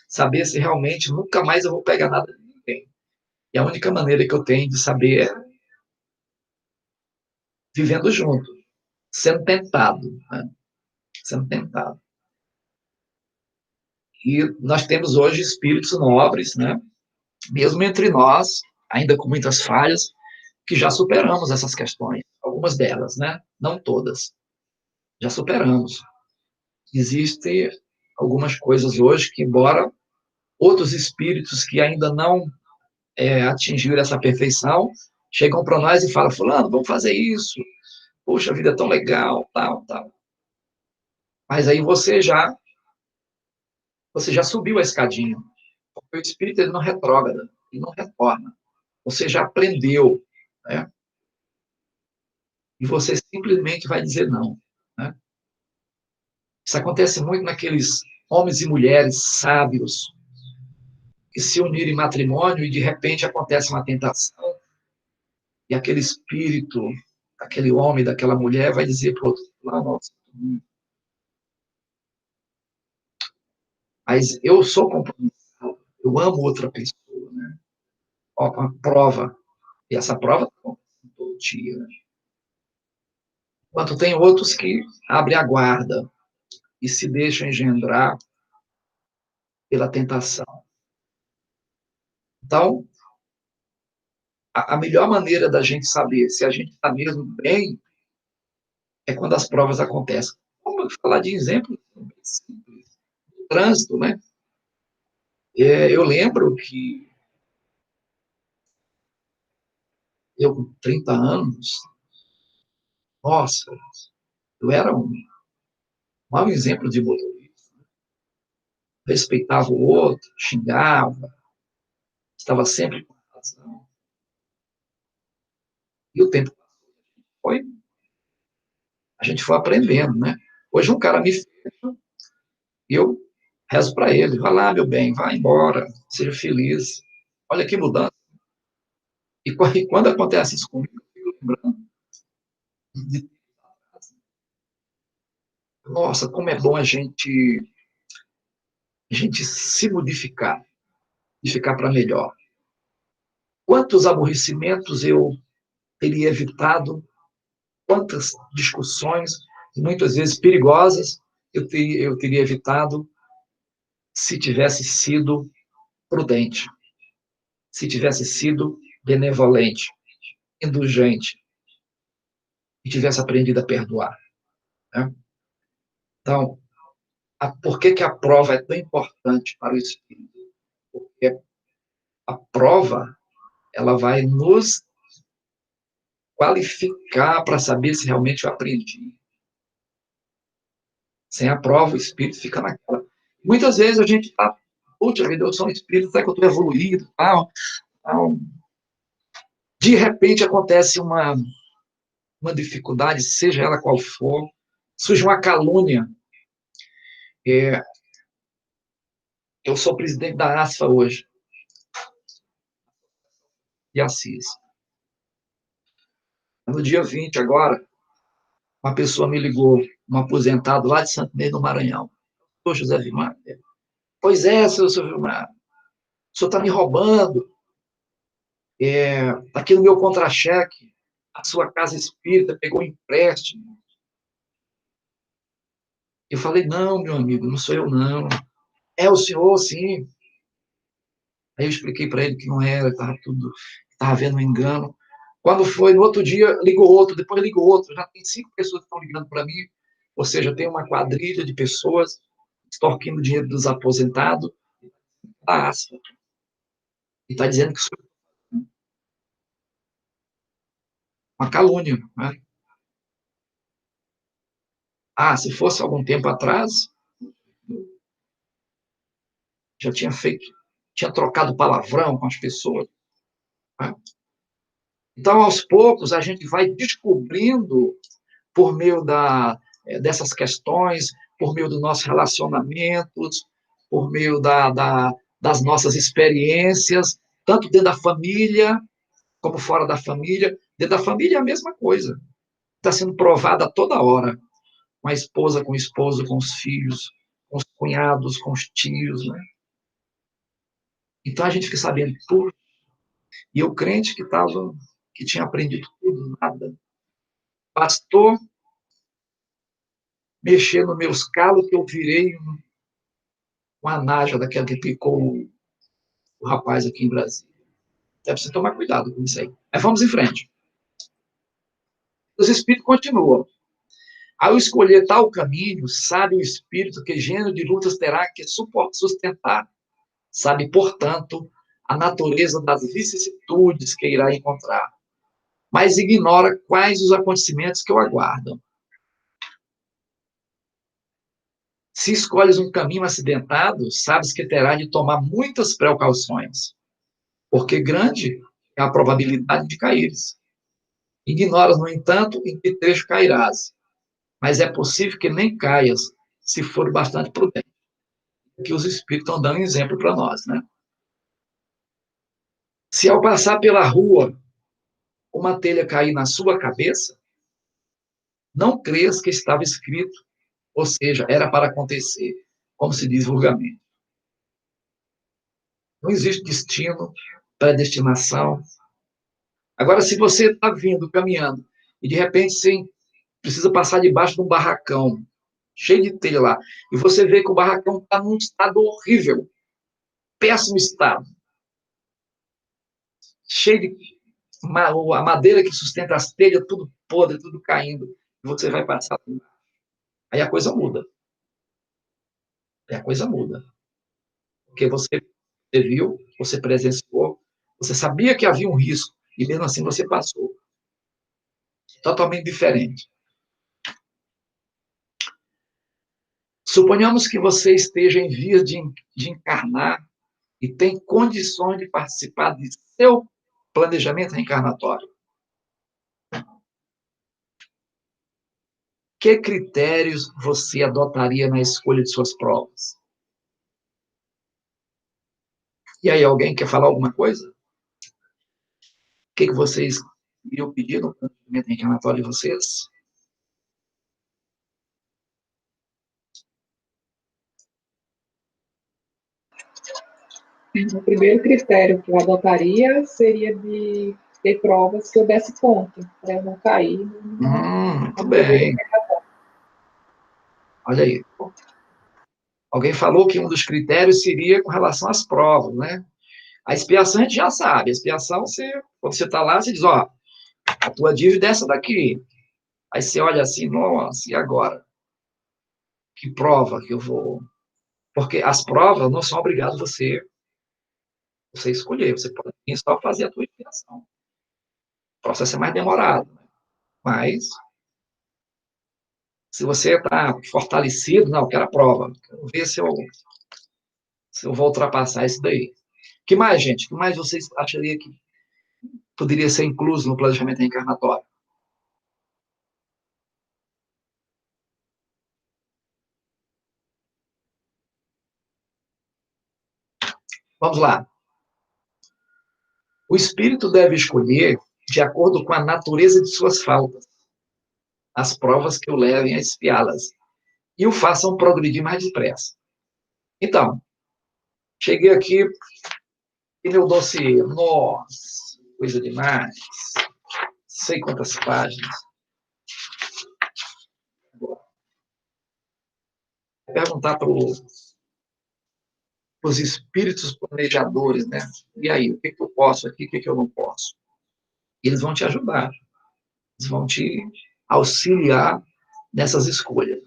Saber se realmente nunca mais eu vou pegar nada de ninguém. E a única maneira que eu tenho de saber é vivendo junto, sendo tentado, né? Sendo tentado. E nós temos hoje espíritos nobres, né? Mesmo entre nós, ainda com muitas falhas, que já superamos essas questões, algumas delas, né? Não todas. Já superamos. Existem algumas coisas hoje que, embora outros espíritos que ainda não atingiram essa perfeição, chegam para nós e falam: fulano, vamos fazer isso. Poxa, a vida é tão legal, tal, tal. Mas aí você já subiu a escadinha. Porque o espírito ele não retrógrada, ele não retorna. Você já aprendeu, né? E você simplesmente vai dizer não, né? Isso acontece muito naqueles homens e mulheres sábios que se uniram em matrimônio e de repente acontece uma tentação e aquele espírito, aquele homem, daquela mulher vai dizer para o outro: nossa, mas eu sou compromissado, eu amo outra pessoa, né? Ó, uma prova. E essa prova acontece todo dia. Enquanto tem outros que abrem a guarda e se deixam engendrar pela tentação. Então, a melhor maneira da gente saber se a gente está mesmo bem é quando as provas acontecem. Vamos falar de exemplo simples. O trânsito, né? Eu lembro que eu, com 30 anos, nossa, eu era um mau exemplo de motorista. Respeitava o outro, xingava, estava sempre com razão. E o tempo foi, a gente foi aprendendo, né? Hoje um cara me fecha e eu rezo para ele, vai lá, meu bem, vai embora, seja feliz. Olha que mudança. E quando acontece isso comigo, eu fico lembrando de, nossa, como é bom a gente se modificar e ficar para melhor. Quantos aborrecimentos eu teria evitado, quantas discussões, muitas vezes perigosas, eu teria evitado se tivesse sido prudente, se tivesse sido benevolente, indulgente, e tivesse aprendido a perdoar. Né? Então, por que a prova é tão importante para o espírito? Porque a prova, ela vai nos qualificar para saber se realmente eu aprendi. Sem a prova, o espírito fica naquela. Muitas vezes a gente está, puxa vida, eu sou um espírito, até que eu estou evoluído, tal. De repente acontece uma dificuldade, seja ela qual for, surge uma calúnia. Eu sou presidente da ASFA hoje, de Assis. No dia 20 agora, uma pessoa me ligou, um aposentado lá de Santo Meio do Maranhão. Ô, José Vilmar. Pois é, seu Vilmar. O senhor está me roubando. Aqui no meu contra-cheque, a sua casa espírita pegou um empréstimo. Eu falei, não, meu amigo, não sou eu, não. É o senhor, sim. Aí eu expliquei para ele que não era, estava havendo um engano. Quando foi, no outro dia, ligou outro, depois ligou outro. Já tem 5 pessoas que estão ligando para mim, ou seja, tem uma quadrilha de pessoas extorquindo dinheiro dos aposentados da ASFA. E está dizendo que isso é uma calúnia. Né? Se fosse algum tempo atrás, já tinha trocado palavrão com as pessoas. Né? Então, aos poucos, a gente vai descobrindo, por meio dessas questões, por meio dos nossos relacionamentos, por meio das nossas experiências, tanto dentro da família, como fora da família. Dentro da família é a mesma coisa. Está sendo provada a toda hora. Com a esposa, com o esposo, com os filhos, com os cunhados, com os tios. Né? Então, a gente fica sabendo tudo. E eu, crente que tinha aprendido tudo, nada. Bastou mexer nos meus calos que eu virei uma naja daquela que picou o rapaz aqui em Brasília. Deve você tomar cuidado com isso aí. Mas vamos em frente. Os espíritos continuam. Ao escolher tal caminho, sabe o espírito que gênero de lutas terá que sustentar. Sabe, portanto, a natureza das vicissitudes que irá encontrar. Mas ignora quais os acontecimentos que o aguardam. Se escolhes um caminho acidentado, sabes que terá de tomar muitas precauções, porque grande é a probabilidade de caíres. Ignoras, no entanto, em que trecho cairás, mas é possível que nem caias, se for bastante prudente. Aqui os espíritos estão dando um exemplo para nós, né? Se ao passar pela rua uma telha cair na sua cabeça, não crês que estava escrito, ou seja, era para acontecer, como se diz vulgarmente. Não existe destino, predestinação. Agora, se você está vindo, caminhando, e de repente você precisa passar debaixo de um barracão, cheio de telha lá, e você vê que o barracão está num estado horrível, péssimo estado, cheio de a madeira que sustenta as telhas, tudo podre, tudo caindo, e você vai passar. Aí a coisa muda. Aí a coisa muda. Porque você viu, você presenciou, você sabia que havia um risco, e mesmo assim você passou. Totalmente diferente. Suponhamos que você esteja em vias de encarnar e tem condições de participar de seu planejamento reencarnatório. Que critérios você adotaria na escolha de suas provas? E aí, alguém quer falar alguma coisa? O que vocês iriam pedir no planejamento reencarnatório de vocês? O primeiro critério que eu adotaria seria de ter provas que eu desse conta, para eu não cair. Muito bem. Olha aí. Alguém falou que um dos critérios seria com relação às provas, né? A expiação a gente já sabe. A expiação, quando você está lá, você diz, ó, a tua dívida é essa daqui. Aí você olha assim, nossa, e agora? Que prova que eu vou... Porque as provas não são obrigadas você escolher. Você pode só fazer a tua expiação. O processo é mais demorado. Mas, se você está fortalecido, não, eu quero a prova. Quero ver se eu vou ultrapassar isso daí. Que mais, gente? Que mais vocês achariam que poderia ser incluso no planejamento reencarnatório? Vamos lá. O espírito deve escolher de acordo com a natureza de suas faltas, as provas que o levem a espiá-las e o façam progredir mais depressa. Então, cheguei aqui e meu dossiê, nossa, coisa demais, sei quantas páginas. Vou perguntar para os espíritos planejadores, né? E aí, o que eu posso aqui, o que eu não posso? E eles vão te ajudar, eles vão te auxiliar nessas escolhas.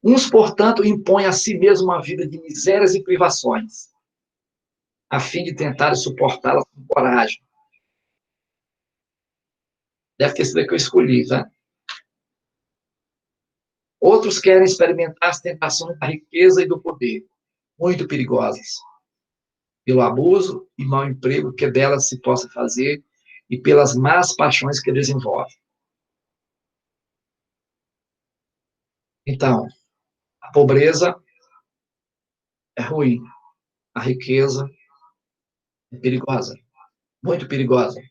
Uns, portanto, impõem a si mesmo uma vida de misérias e privações, a fim de tentar suportá-las com coragem. Deve ter sido a que eu escolhi, tá? Outros querem experimentar as tentações da riqueza e do poder, muito perigosas, pelo abuso e mau emprego que delas se possa fazer e pelas más paixões que desenvolve. Então, a pobreza é ruim, a riqueza é perigosa, muito perigosa,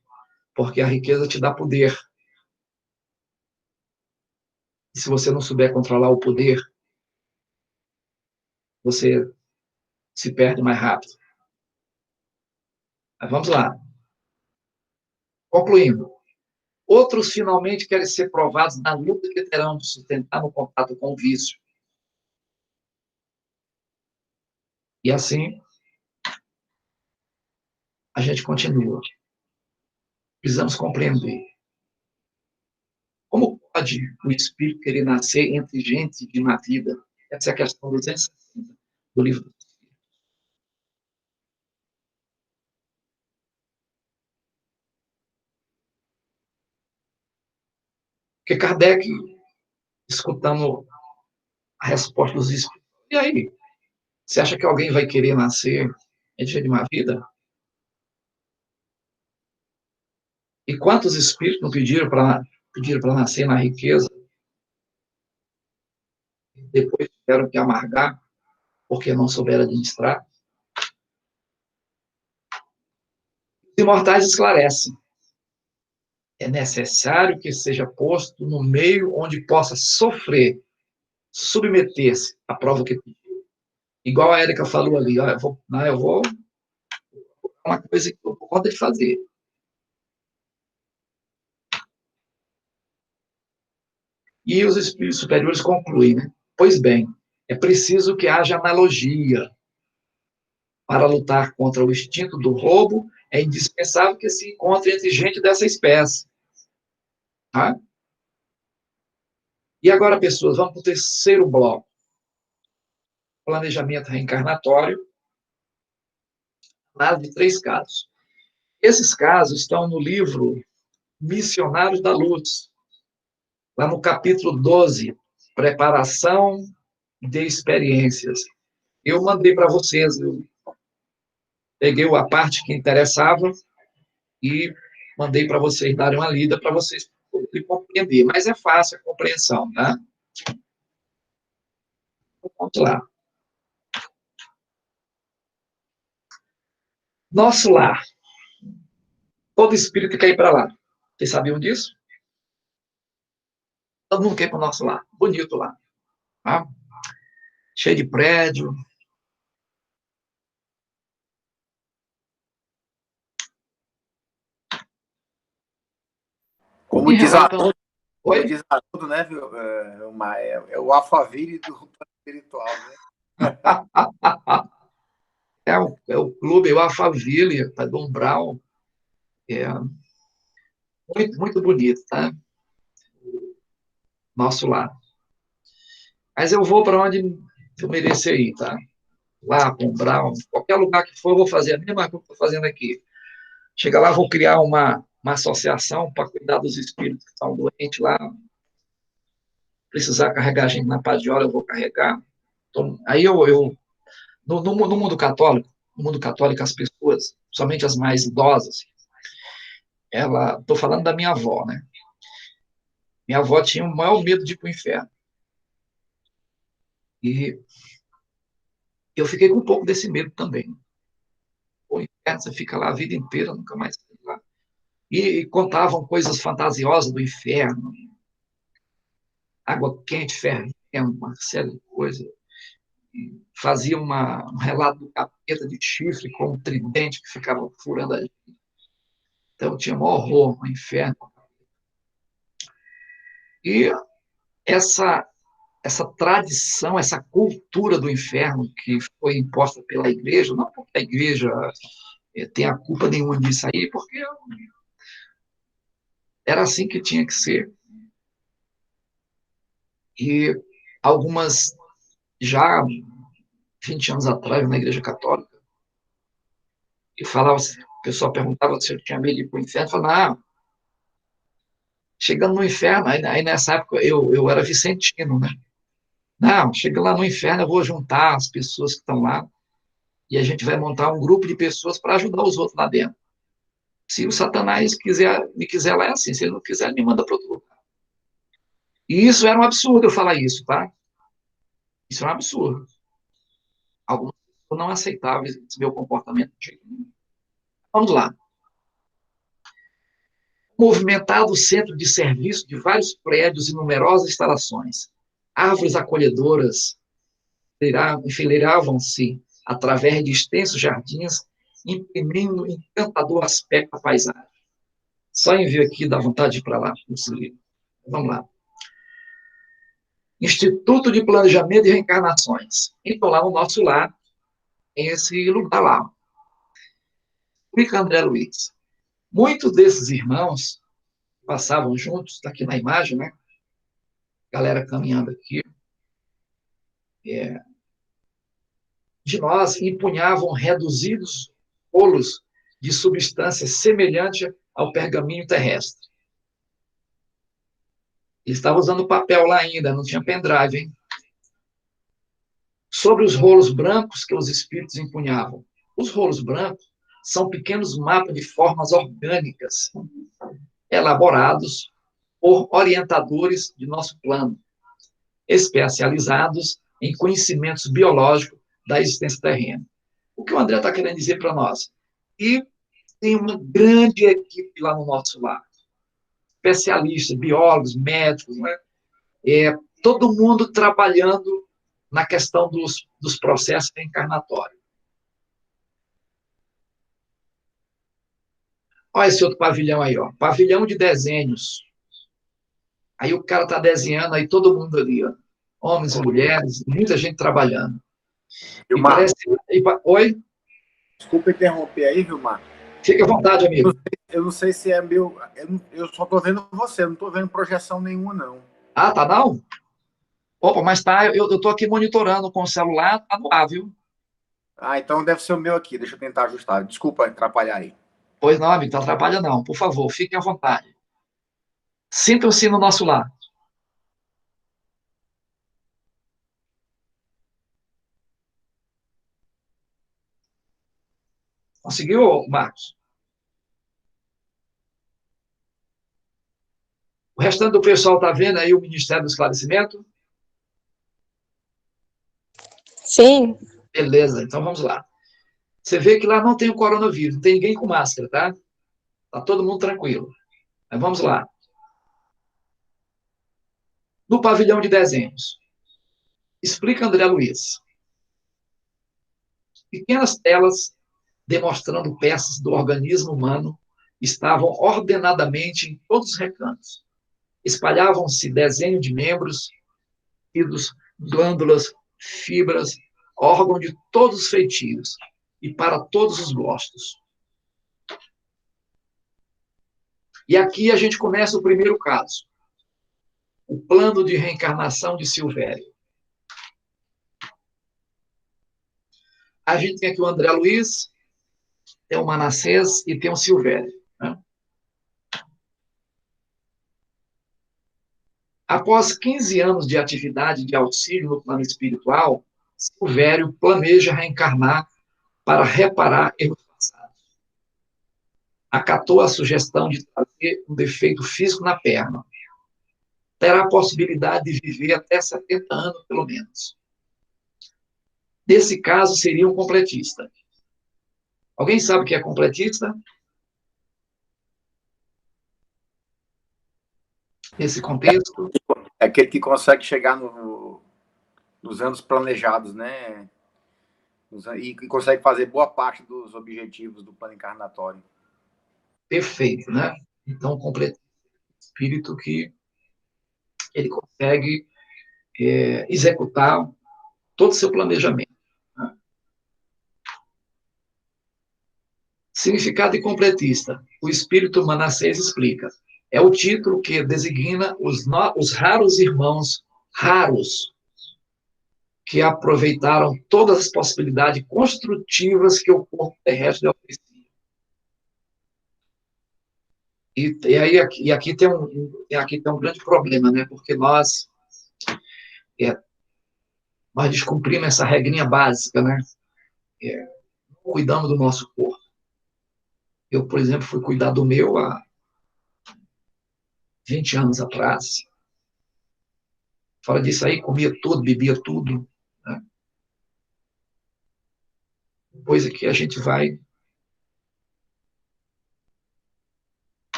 porque a riqueza te dá poder. E se você não souber controlar o poder, você se perde mais rápido. Mas vamos lá. Concluindo. Outros finalmente querem ser provados na luta que terão de sustentar no contato com o vício. E assim, a gente continua. Precisamos compreender. Como pode o espírito querer nascer entre gente de má vida? Essa é a questão 260 do livro. Porque Kardec, escutando a resposta dos espíritos, e aí? Você acha que alguém vai querer nascer entre gente de má vida? E quantos espíritos não pediram para nascer na riqueza? Depois tiveram que amargar, porque não souberam administrar? Os imortais esclarecem. É necessário que seja posto no meio onde possa sofrer, submeter-se à prova que pediu. Igual a Érica falou ali, eu vou uma coisa que eu dou conta de fazer. E os espíritos superiores concluem, né? Pois bem, é preciso que haja analogia. Para lutar contra o instinto do roubo, é indispensável que se encontre entre gente dessa espécie. Tá? E agora, pessoas, vamos para o terceiro bloco. Planejamento reencarnatório. Análise de 3 casos. Esses casos estão no livro Missionários da Luz, lá no capítulo 12, Preparação de Experiências. Eu mandei para vocês, eu peguei a parte que interessava e mandei para vocês darem uma lida para vocês poderem compreender. Mas é fácil a compreensão, tá? Vamos lá. Nosso lar. Todo espírito quer ir para lá. Vocês sabiam disso? Todo mundo quer ir para o nosso lar. Bonito lá. Tá? Cheio de prédio. Como diz Haroldo, Oi? diz Haroldo, né, é o Alphaville do plano espiritual, né? É o clube, o Alphaville, para Dom Brown. É muito, muito bonito, tá? Nosso lar. Mas eu vou para onde eu merecer ir, tá? Lá, Dom Brown, qualquer lugar que for, eu vou fazer a mesma coisa que eu estou fazendo aqui. Chega lá, vou criar uma associação para cuidar dos espíritos que estão doentes lá. Precisar carregar a gente na padiola, eu vou carregar. Então, aí no mundo católico, as pessoas, somente as mais idosas, estou falando da minha avó, né? Minha avó tinha o maior medo de ir para o inferno. E eu fiquei com um pouco desse medo também. O inferno, você fica lá a vida inteira, nunca mais sai lá. E contavam coisas fantasiosas do inferno, água quente, fervendo, uma série de coisas. E fazia um relato do capeta de chifre com um tridente que ficava furando a gente. Então tinha um horror, um inferno. E essa tradição, essa cultura do inferno que foi imposta pela igreja, não porque a igreja tem a culpa nenhuma disso aí, porque era assim que tinha que ser. E algumas, já 20 anos atrás, na igreja católica, e falava, o pessoal perguntava se eu tinha medo de ir para o inferno, eu falava, não, chegando no inferno, aí nessa época eu era vicentino, né? Não, chega lá no inferno, eu vou juntar as pessoas que estão lá e a gente vai montar um grupo de pessoas para ajudar os outros lá dentro. Se o Satanás me quiser lá, é assim. Se ele não quiser, ele me manda para outro lugar. E isso era um absurdo eu falar isso, tá? Isso é um absurdo. Algumas pessoas não aceitavam esse meu comportamento. Vamos lá. Movimentado centro de serviço de vários prédios e numerosas instalações. Árvores acolhedoras enfileiravam-se através de extensos jardins, imprimindo encantador aspecto à paisagem. Só envio aqui, dá vontade de ir para lá. Vamos lá. Instituto de Planejamento e Reencarnações. Então, lá no nosso lar, tem esse lugar lá. Explica André Luiz. Muitos desses irmãos passavam juntos, está aqui na imagem, né? Galera caminhando aqui. De nós, empunhavam reduzidos rolos de substância semelhante ao pergaminho terrestre. Ele estava usando papel lá ainda, não tinha pendrive, hein? Sobre os rolos brancos que os espíritos empunhavam. Os rolos brancos são pequenos mapas de formas orgânicas, elaborados por orientadores de nosso plano, especializados em conhecimentos biológicos da existência terrena. O que o André está querendo dizer para nós? E tem uma grande equipe lá no nosso lar, especialistas, biólogos, médicos, né? Todo mundo trabalhando na questão dos processos reencarnatórios. Olha esse outro pavilhão aí, ó. Pavilhão de desenhos. Aí o cara está desenhando, aí todo mundo ali, ó. Homens e mulheres, muita gente trabalhando. E Vilmar, parece... Oi? desculpa interromper aí, Vilmar. Fique à vontade, amigo. Eu não sei se é meu... Eu só estou vendo você, eu não estou vendo projeção nenhuma, não. Ah, tá não? Opa, mas tá, eu estou aqui monitorando com o celular, tá no ar, viu? Ah, então deve ser o meu aqui, deixa eu tentar ajustar. Desculpa atrapalhar aí. Pois não, amigo, não atrapalha não. Por favor, fique à vontade. Sintam-se no nosso lar. Conseguiu, Marcos? O restante do pessoal está vendo aí o Ministério do Esclarecimento? Sim. Beleza, então vamos lá. Você vê que lá não tem o coronavírus, não tem ninguém com máscara, tá? Tá todo mundo tranquilo. Mas vamos lá. No pavilhão de desenhos. Explica, André Luiz. Pequenas telas demonstrando peças do organismo humano estavam ordenadamente em todos os recantos. Espalhavam-se desenho de membros, tecidos, glândulas, fibras, órgãos de todos os feitios e para todos os gostos. E aqui a gente começa o primeiro caso. O plano de reencarnação de Silvério. A gente tem aqui o André Luiz, tem o Manassés e tem o Silvério. Né? Após 15 anos de atividade de auxílio no plano espiritual, Silvério planeja reencarnar para reparar erros passados. Acatou a sugestão de trazer um defeito físico na perna. Terá a possibilidade de viver até 70 anos, pelo menos. Nesse caso, seria um completista. Alguém sabe o que é completista? Nesse contexto? É aquele que consegue chegar nos anos planejados, né? E consegue fazer boa parte dos objetivos do plano encarnatório. Perfeito, né? Então, completista é um espírito que ele consegue executar todo o seu planejamento. Né? Significado de completista. O espírito Manassés explica. É o título que designa os raros irmãos, raros, que aproveitaram todas as possibilidades construtivas que o corpo terrestre oferecia. E aqui tem um grande problema, né? Porque nós descumprimos essa regrinha básica, né? Cuidamos do nosso corpo. Eu, por exemplo, fui cuidar do meu há 20 anos atrás. Fora disso aí, comia tudo, bebia tudo. Né? Coisa que a gente vai...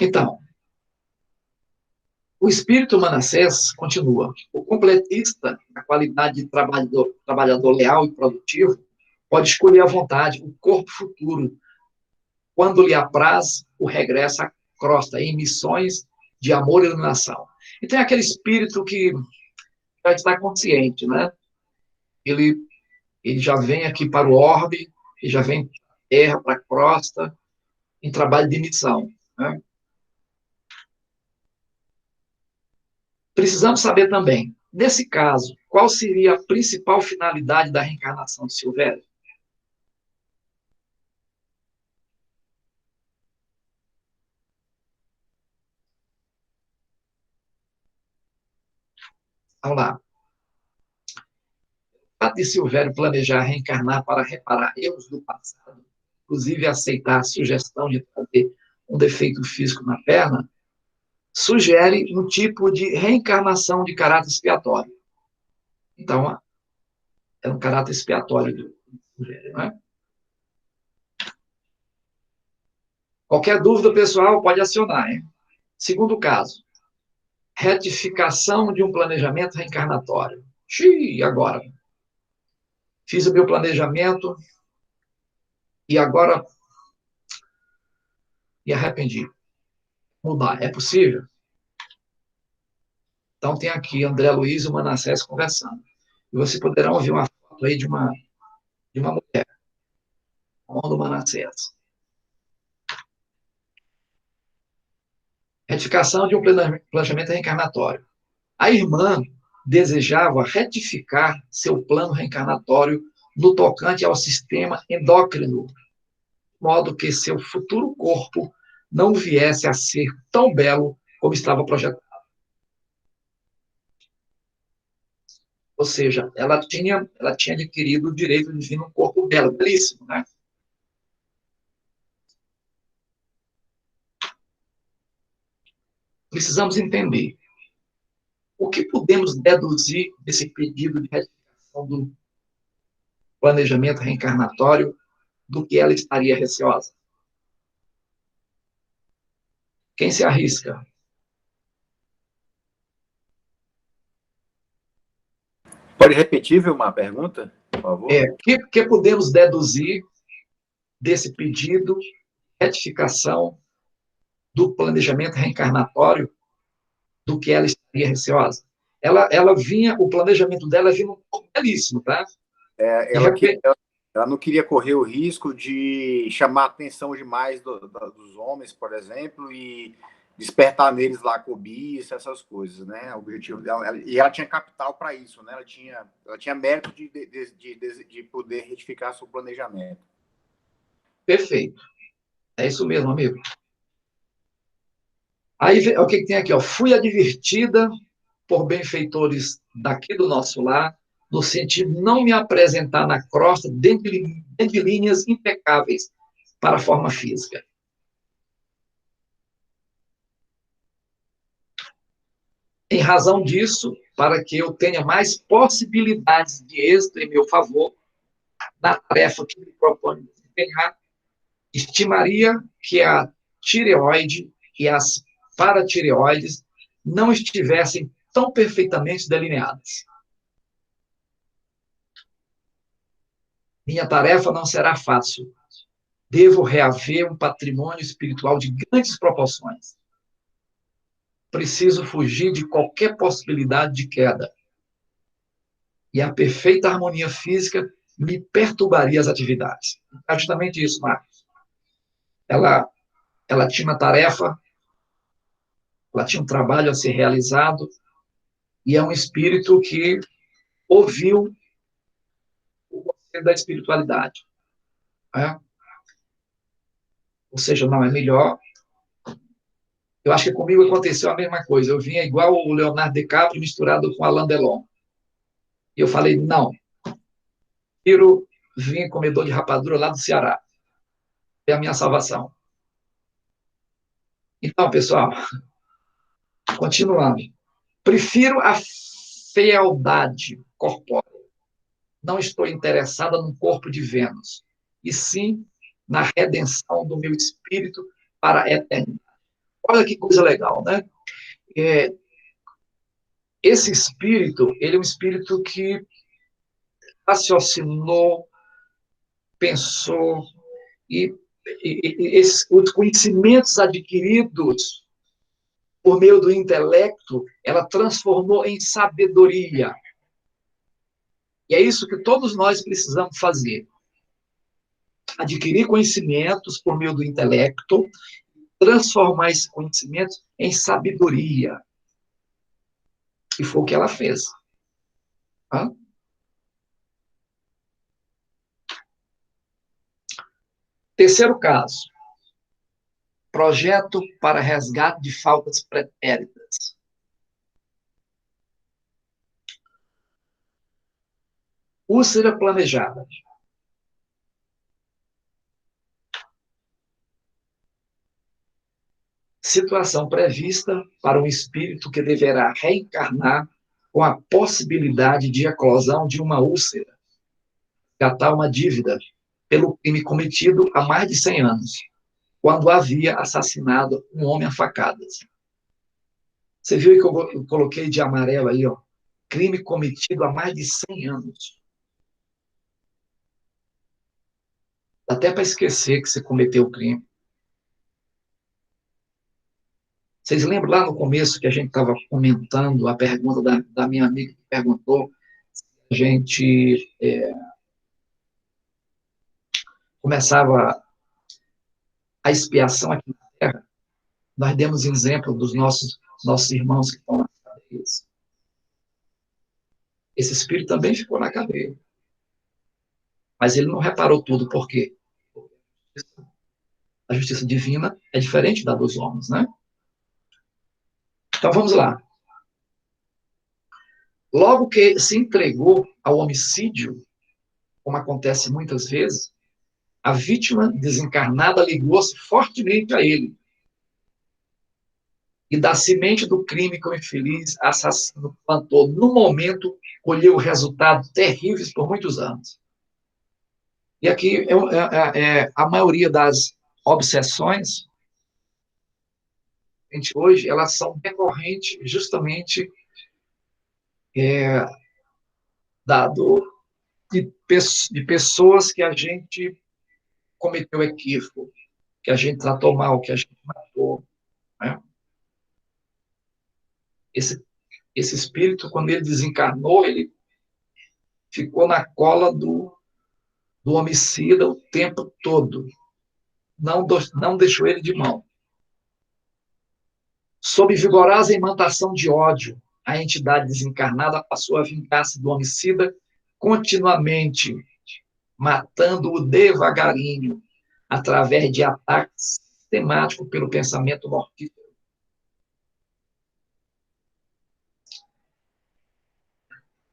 Então, o espírito Manassés continua. O completista, na qualidade de trabalhador leal e produtivo, pode escolher à vontade o corpo futuro. Quando lhe apraz, o regresso à crosta, em missões de amor e iluminação. E tem aquele espírito que já está consciente, né? Ele já vem aqui para o orbe, ele já vem para a terra, para a crosta, em trabalho de missão. Né? Precisamos saber também, nesse caso, qual seria a principal finalidade da reencarnação de Silvério? Vamos lá. O fato de Silvério planejar reencarnar para reparar erros do passado, inclusive aceitar a sugestão de trazer um defeito físico na perna, sugere um tipo de reencarnação de caráter expiatório. Então, é um caráter expiatório do Silvério, não é? Qualquer dúvida, pessoal, pode acionar. Hein? Segundo caso, retificação de um planejamento reencarnatório. Xiii, agora? Fiz o meu planejamento e agora e arrependi. Mudar, é possível? Então, tem aqui André Luiz e o Manassés conversando. E vocês poderão ouvir uma foto aí de uma mulher, a mão do Manassés. Retificação de um planejamento reencarnatório. A irmã desejava retificar seu plano reencarnatório no tocante ao sistema endócrino, de modo que seu futuro corpo não viesse a ser tão belo como estava projetado. Ou seja, ela tinha adquirido o direito de vir num corpo belo, belíssimo, né? Precisamos entender o que podemos deduzir desse pedido de retificação do planejamento reencarnatório do que ela estaria receosa. Quem se arrisca? Pode repetir, uma pergunta, por favor? O que podemos deduzir desse pedido de retificação do planejamento reencarnatório do que ela estaria receosa? Ela vinha, o planejamento dela vinha belíssimo, tá? Ela não queria correr o risco de chamar a atenção demais dos homens, por exemplo, e despertar neles lá a cobiça, essas coisas, né? O objetivo dela, e ela tinha capital para isso, né? Ela tinha mérito de poder retificar seu planejamento. Perfeito. É isso mesmo, amigo. Aí, o que tem aqui? Fui advertida por benfeitores daqui do nosso lar, no sentido de não me apresentar na crosta dentro de linhas impecáveis para a forma física. Em razão disso, para que eu tenha mais possibilidades de êxito em meu favor, na tarefa que me proponho desempenhar, estimaria que a tireoide e as paratireoides não estivessem tão perfeitamente delineadas. Minha tarefa não será fácil. Devo reaver um patrimônio espiritual de grandes proporções. Preciso fugir de qualquer possibilidade de queda. E a perfeita harmonia física me perturbaria as atividades. É justamente isso, Marcos. Ela tinha uma tarefa, ela tinha um trabalho a ser realizado, e é um espírito que ouviu o conselho da espiritualidade. Né? Ou seja, não é melhor. Eu acho que comigo aconteceu a mesma coisa. Eu vinha igual o Leonardo DiCaprio misturado com Alain Delon. E eu falei, não. Prefiro vir comedor de rapadura lá do Ceará. É a minha salvação. Então, pessoal, continuando. Prefiro a fealdade corpórea. Não estou interessada num corpo de Vênus, e sim na redenção do meu espírito para a eternidade. Olha que coisa legal, né? Esse espírito, ele é um espírito que raciocinou, pensou, e os conhecimentos adquiridos por meio do intelecto, ela transformou em sabedoria. E é isso que todos nós precisamos fazer. Adquirir conhecimentos por meio do intelecto, transformar esses conhecimentos em sabedoria. E foi o que ela fez. Hã? Terceiro caso. Projeto para resgate de faltas pretéritas. Úlcera planejada. Situação prevista para um espírito que deverá reencarnar com a possibilidade de eclosão de uma úlcera, resgatar uma dívida pelo crime cometido há mais de 100 anos, quando havia assassinado um homem a facadas. Você viu que eu coloquei de amarelo aí, ó, crime cometido há mais de 100 anos. Dá até para esquecer que você cometeu o crime. Vocês lembram lá no começo que a gente estava comentando a pergunta da minha amiga que perguntou se a gente começava a expiação aqui na Terra? Nós demos exemplo dos nossos irmãos que estão nas cadeias. Esse espírito também ficou na cadeia. Mas ele não reparou tudo. Por quê? A justiça divina é diferente da dos homens, né? Então, vamos lá. Logo que se entregou ao homicídio, como acontece muitas vezes, a vítima desencarnada ligou-se fortemente a ele. E da semente do crime que o infeliz assassino plantou no momento, colheu resultados terríveis por muitos anos. E aqui a maioria das obsessões, hoje, elas são decorrentes justamente de pessoas que a gente cometeu equívoco, que a gente tratou mal, que a gente matou. Né? Esse espírito, quando ele desencarnou, ele ficou na cola do homicida o tempo todo. Não deixou ele de mão. Sob vigorosa imantação de ódio, a entidade desencarnada passou a vingar-se do homicida continuamente, matando-o devagarinho, através de ataques sistemáticos pelo pensamento mortífero.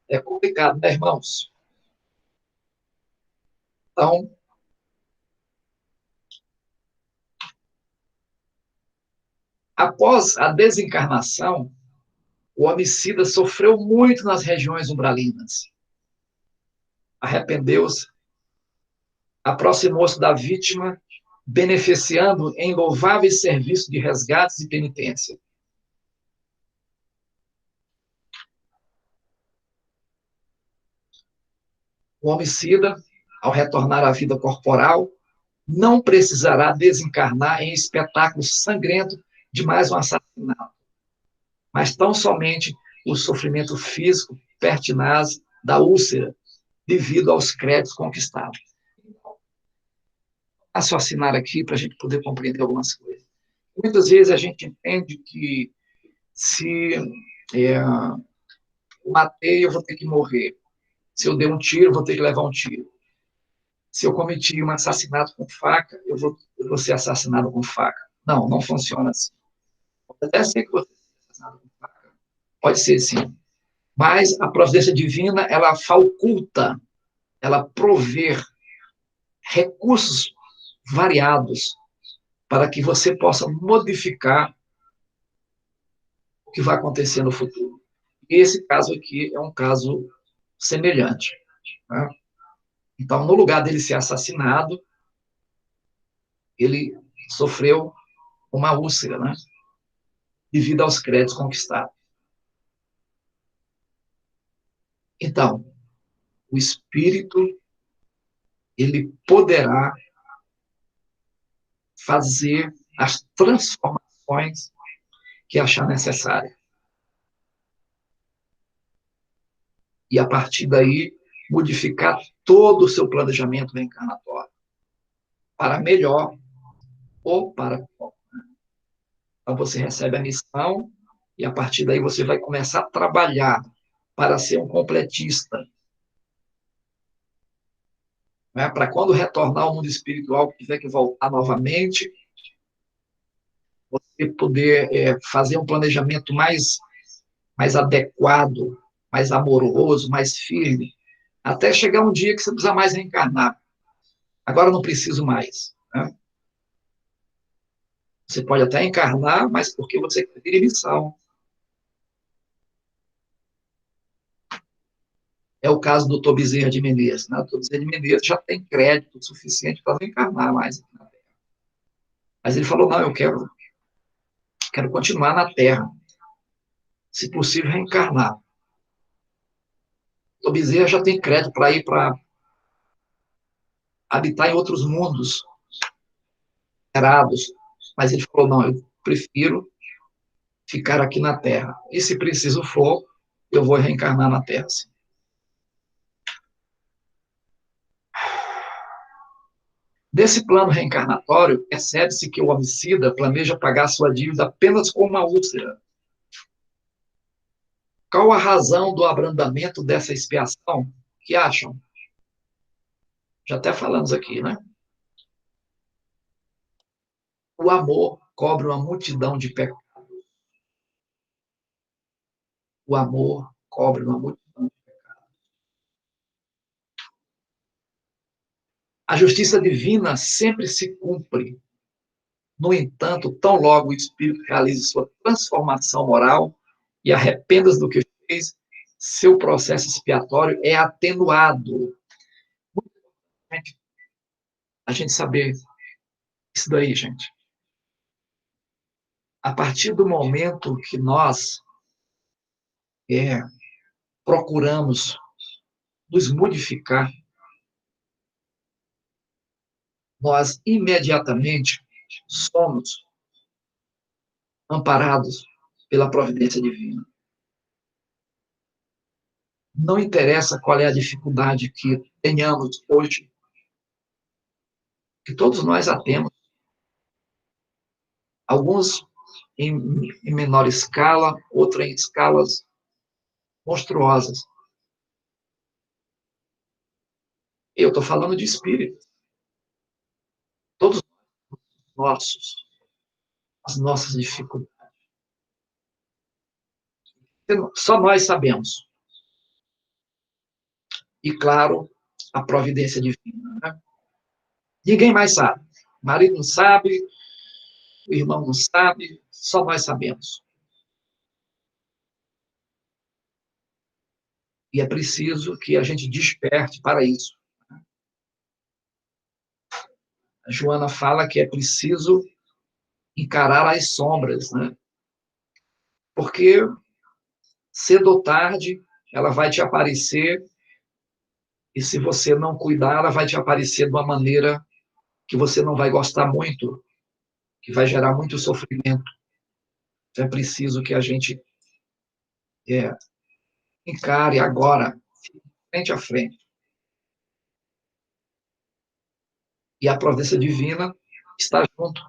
É complicado, né, irmãos? Então, após a desencarnação, o homicida sofreu muito nas regiões umbralinas. Arrependeu-se, aproximou-se da vítima, beneficiando em louváveis serviços de resgates e penitência. O homicida, ao retornar à vida corporal, não precisará desencarnar em espetáculo sangrento de mais um assassinato, mas tão somente o sofrimento físico pertinaz da úlcera, devido aos créditos conquistados. Vou raciocinar aqui para a gente poder compreender algumas coisas. Muitas vezes a gente entende que se eu matei, eu vou ter que morrer. Se eu dei um tiro, eu vou ter que levar um tiro. Se eu cometi um assassinato com faca, eu vou ser assassinado com faca. Não, não funciona assim. Pode até ser que você seja assassinado com faca. Pode ser, sim. Mas a providência divina, ela faculta, ela provê recursos variados para que você possa modificar o que vai acontecer no futuro. E esse caso aqui é um caso semelhante. Né? Então, no lugar dele ser assassinado, ele sofreu uma úlcera, né? Devido aos créditos conquistados. Então, o espírito, ele poderá fazer as transformações que achar necessária. E, a partir daí, modificar todo o seu planejamento reencarnatório para melhor ou para pior. Então, você recebe a missão e, a partir daí, você vai começar a trabalhar para ser um completista. Né? Para quando retornar ao mundo espiritual, tiver que voltar novamente, você poder fazer um planejamento mais adequado, mais amoroso, mais firme, até chegar um dia que você não precisa mais reencarnar. Agora eu não preciso mais. Né? Você pode até encarnar, mas porque você tem missão. É o caso do Dr. Bezerra de Menezes. Né? O Dr. Bezerra de Menezes já tem crédito suficiente para não encarnar mais aqui na Terra. Mas ele falou, não, eu quero continuar na Terra. Se possível, reencarnar. O Dr. Bezerra já tem crédito para ir para habitar em outros mundos, mas ele falou, não, eu prefiro ficar aqui na Terra. E se preciso for, eu vou reencarnar na Terra. Sim. Desse plano reencarnatório, percebe-se que o homicida planeja pagar sua dívida apenas com uma úlcera. Qual a razão do abrandamento dessa expiação? O que acham? Já até falamos aqui, né? O amor cobre uma multidão de pecados. O amor cobre uma multidão de pecados. A justiça divina sempre se cumpre. No entanto, tão logo o espírito realize sua transformação moral e arrependa-se do que fez, seu processo expiatório é atenuado. A gente saber isso daí, gente. A partir do momento que nós procuramos nos modificar, nós imediatamente somos amparados pela providência divina. Não interessa qual é a dificuldade que tenhamos hoje, que todos nós a temos. Alguns em menor escala, outros em escalas monstruosas. Eu estou falando de espírito. Todos nossos, as nossas dificuldades. Só nós sabemos. E, claro, a providência divina. Né? Ninguém mais sabe. O marido não sabe, o irmão não sabe, só nós sabemos. E é preciso que a gente desperte para isso. A Joana fala que é preciso encarar as sombras, né? Porque cedo ou tarde ela vai te aparecer, e se você não cuidar, ela vai te aparecer de uma maneira que você não vai gostar muito, que vai gerar muito sofrimento. Então é preciso que a gente encare agora, frente a frente. E a providência divina está junto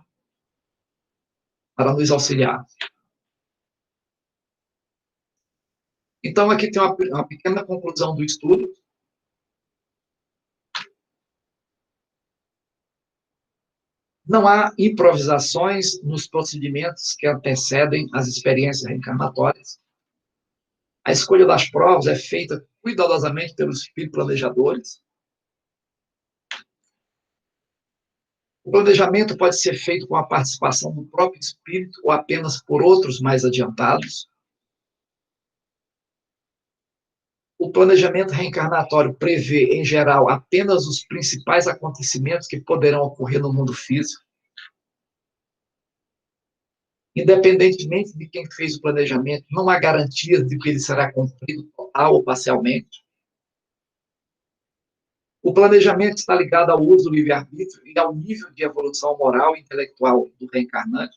para nos auxiliar. Então, aqui tem uma pequena conclusão do estudo. Não há improvisações nos procedimentos que antecedem as experiências reencarnatórias. A escolha das provas é feita cuidadosamente pelos espíritos planejadores. O planejamento pode ser feito com a participação do próprio espírito ou apenas por outros mais adiantados. O planejamento reencarnatório prevê, em geral, apenas os principais acontecimentos que poderão ocorrer no mundo físico. Independentemente de quem fez o planejamento, não há garantia de que ele será cumprido total ou parcialmente. O planejamento está ligado ao uso do livre-arbítrio e ao nível de evolução moral e intelectual do reencarnante.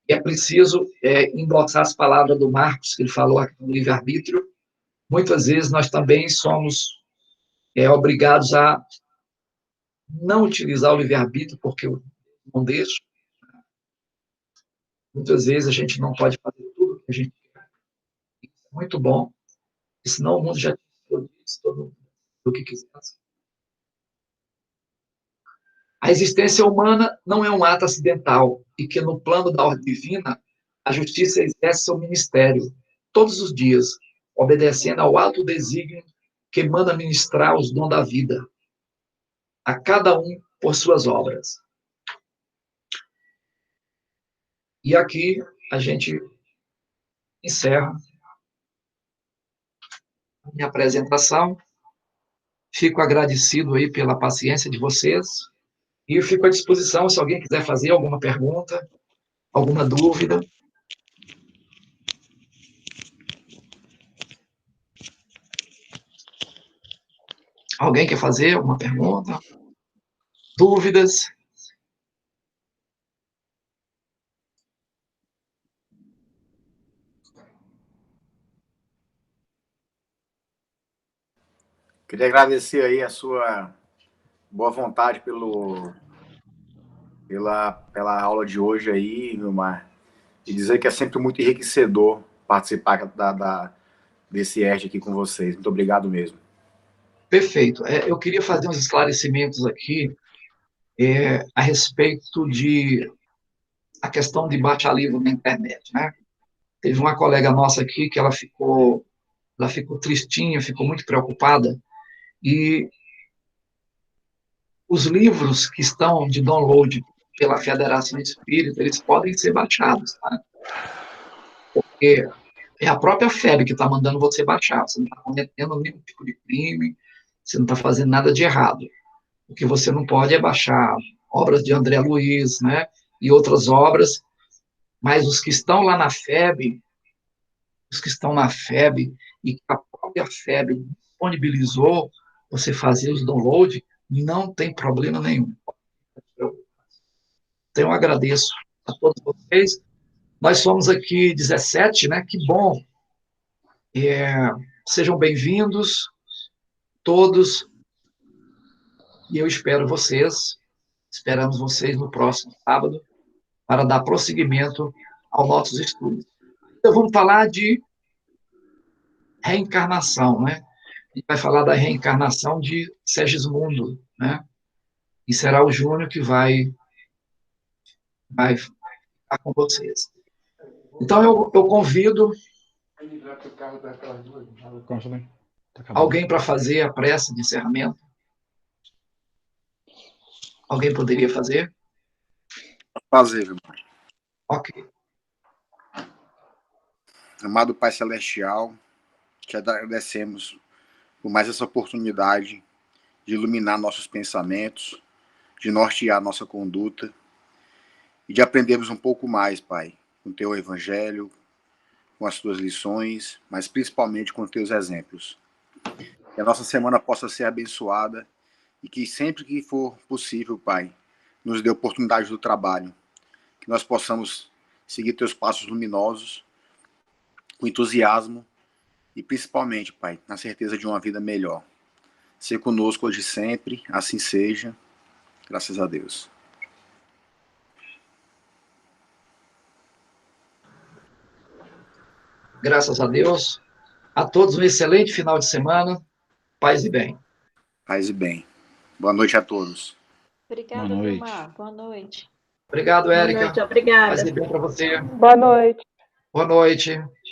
E é preciso endossar as palavras do Marcos, que ele falou aqui no livre-arbítrio. Muitas vezes nós também somos obrigados a não utilizar o livre-arbítrio, porque eu não deixo. Muitas vezes a gente não pode fazer tudo o que a gente quer. Isso é muito bom, senão o mundo já diz todo mundo o que quisesse. A existência humana não é um ato acidental, e que no plano da ordem divina, a justiça exerce seu ministério, todos os dias, obedecendo ao alto desígnio que manda ministrar os dons da vida, a cada um por suas obras. E aqui a gente encerra a minha apresentação. Fico agradecido aí pela paciência de vocês. E eu fico à disposição se alguém quiser fazer alguma pergunta, alguma dúvida. Alguém quer fazer alguma pergunta? Dúvidas? Queria agradecer aí a sua boa vontade pela aula de hoje aí, Vilmar, e dizer que é sempre muito enriquecedor participar desse ERG aqui com vocês. Muito obrigado mesmo. Perfeito. Eu queria fazer uns esclarecimentos aqui a respeito a questão de baixar livro na internet, né? Teve uma colega nossa aqui que ela ficou tristinha, ficou muito preocupada, e os livros que estão de download pela Federação Espírita, eles podem ser baixados, tá? Porque é a própria FEB que está mandando você baixar, você não está cometendo nenhum tipo de crime, você não está fazendo nada de errado. O que você não pode é baixar obras de André Luiz, né, e outras obras, mas os que estão lá na FEB, e que a própria FEB disponibilizou você fazer os downloads, não tem problema nenhum. Então, eu agradeço a todos vocês. Nós somos aqui 17, né? Que bom. Sejam bem-vindos, todos, e eu espero esperamos vocês no próximo sábado, para dar prosseguimento aos nossos estudos. Então, vamos falar de reencarnação, né? A gente vai falar da reencarnação de Segismundo, né? E será o Júnior que vai ficar com vocês. Então, eu convido alguém para fazer a prece de encerramento. Alguém poderia fazer? Fazer, Vilmar. Ok. Amado Pai Celestial, te agradecemos por mais essa oportunidade de iluminar nossos pensamentos, de nortear nossa conduta e de aprendermos um pouco mais, Pai, com o teu evangelho, com as tuas lições, mas principalmente com os teus exemplos. Que a nossa semana possa ser abençoada e que sempre que for possível, Pai, nos dê oportunidade do trabalho, que nós possamos seguir teus passos luminosos, com entusiasmo e principalmente, Pai, na certeza de uma vida melhor. Ser conosco hoje e sempre, assim seja, graças a Deus. Graças a Deus. A todos um excelente final de semana. Paz e bem. Paz e bem. Boa noite a todos. Obrigada, Vilmar. Boa noite. Obrigado, Érica. Boa noite, obrigada. Paz e bem para você. Boa noite. Boa noite.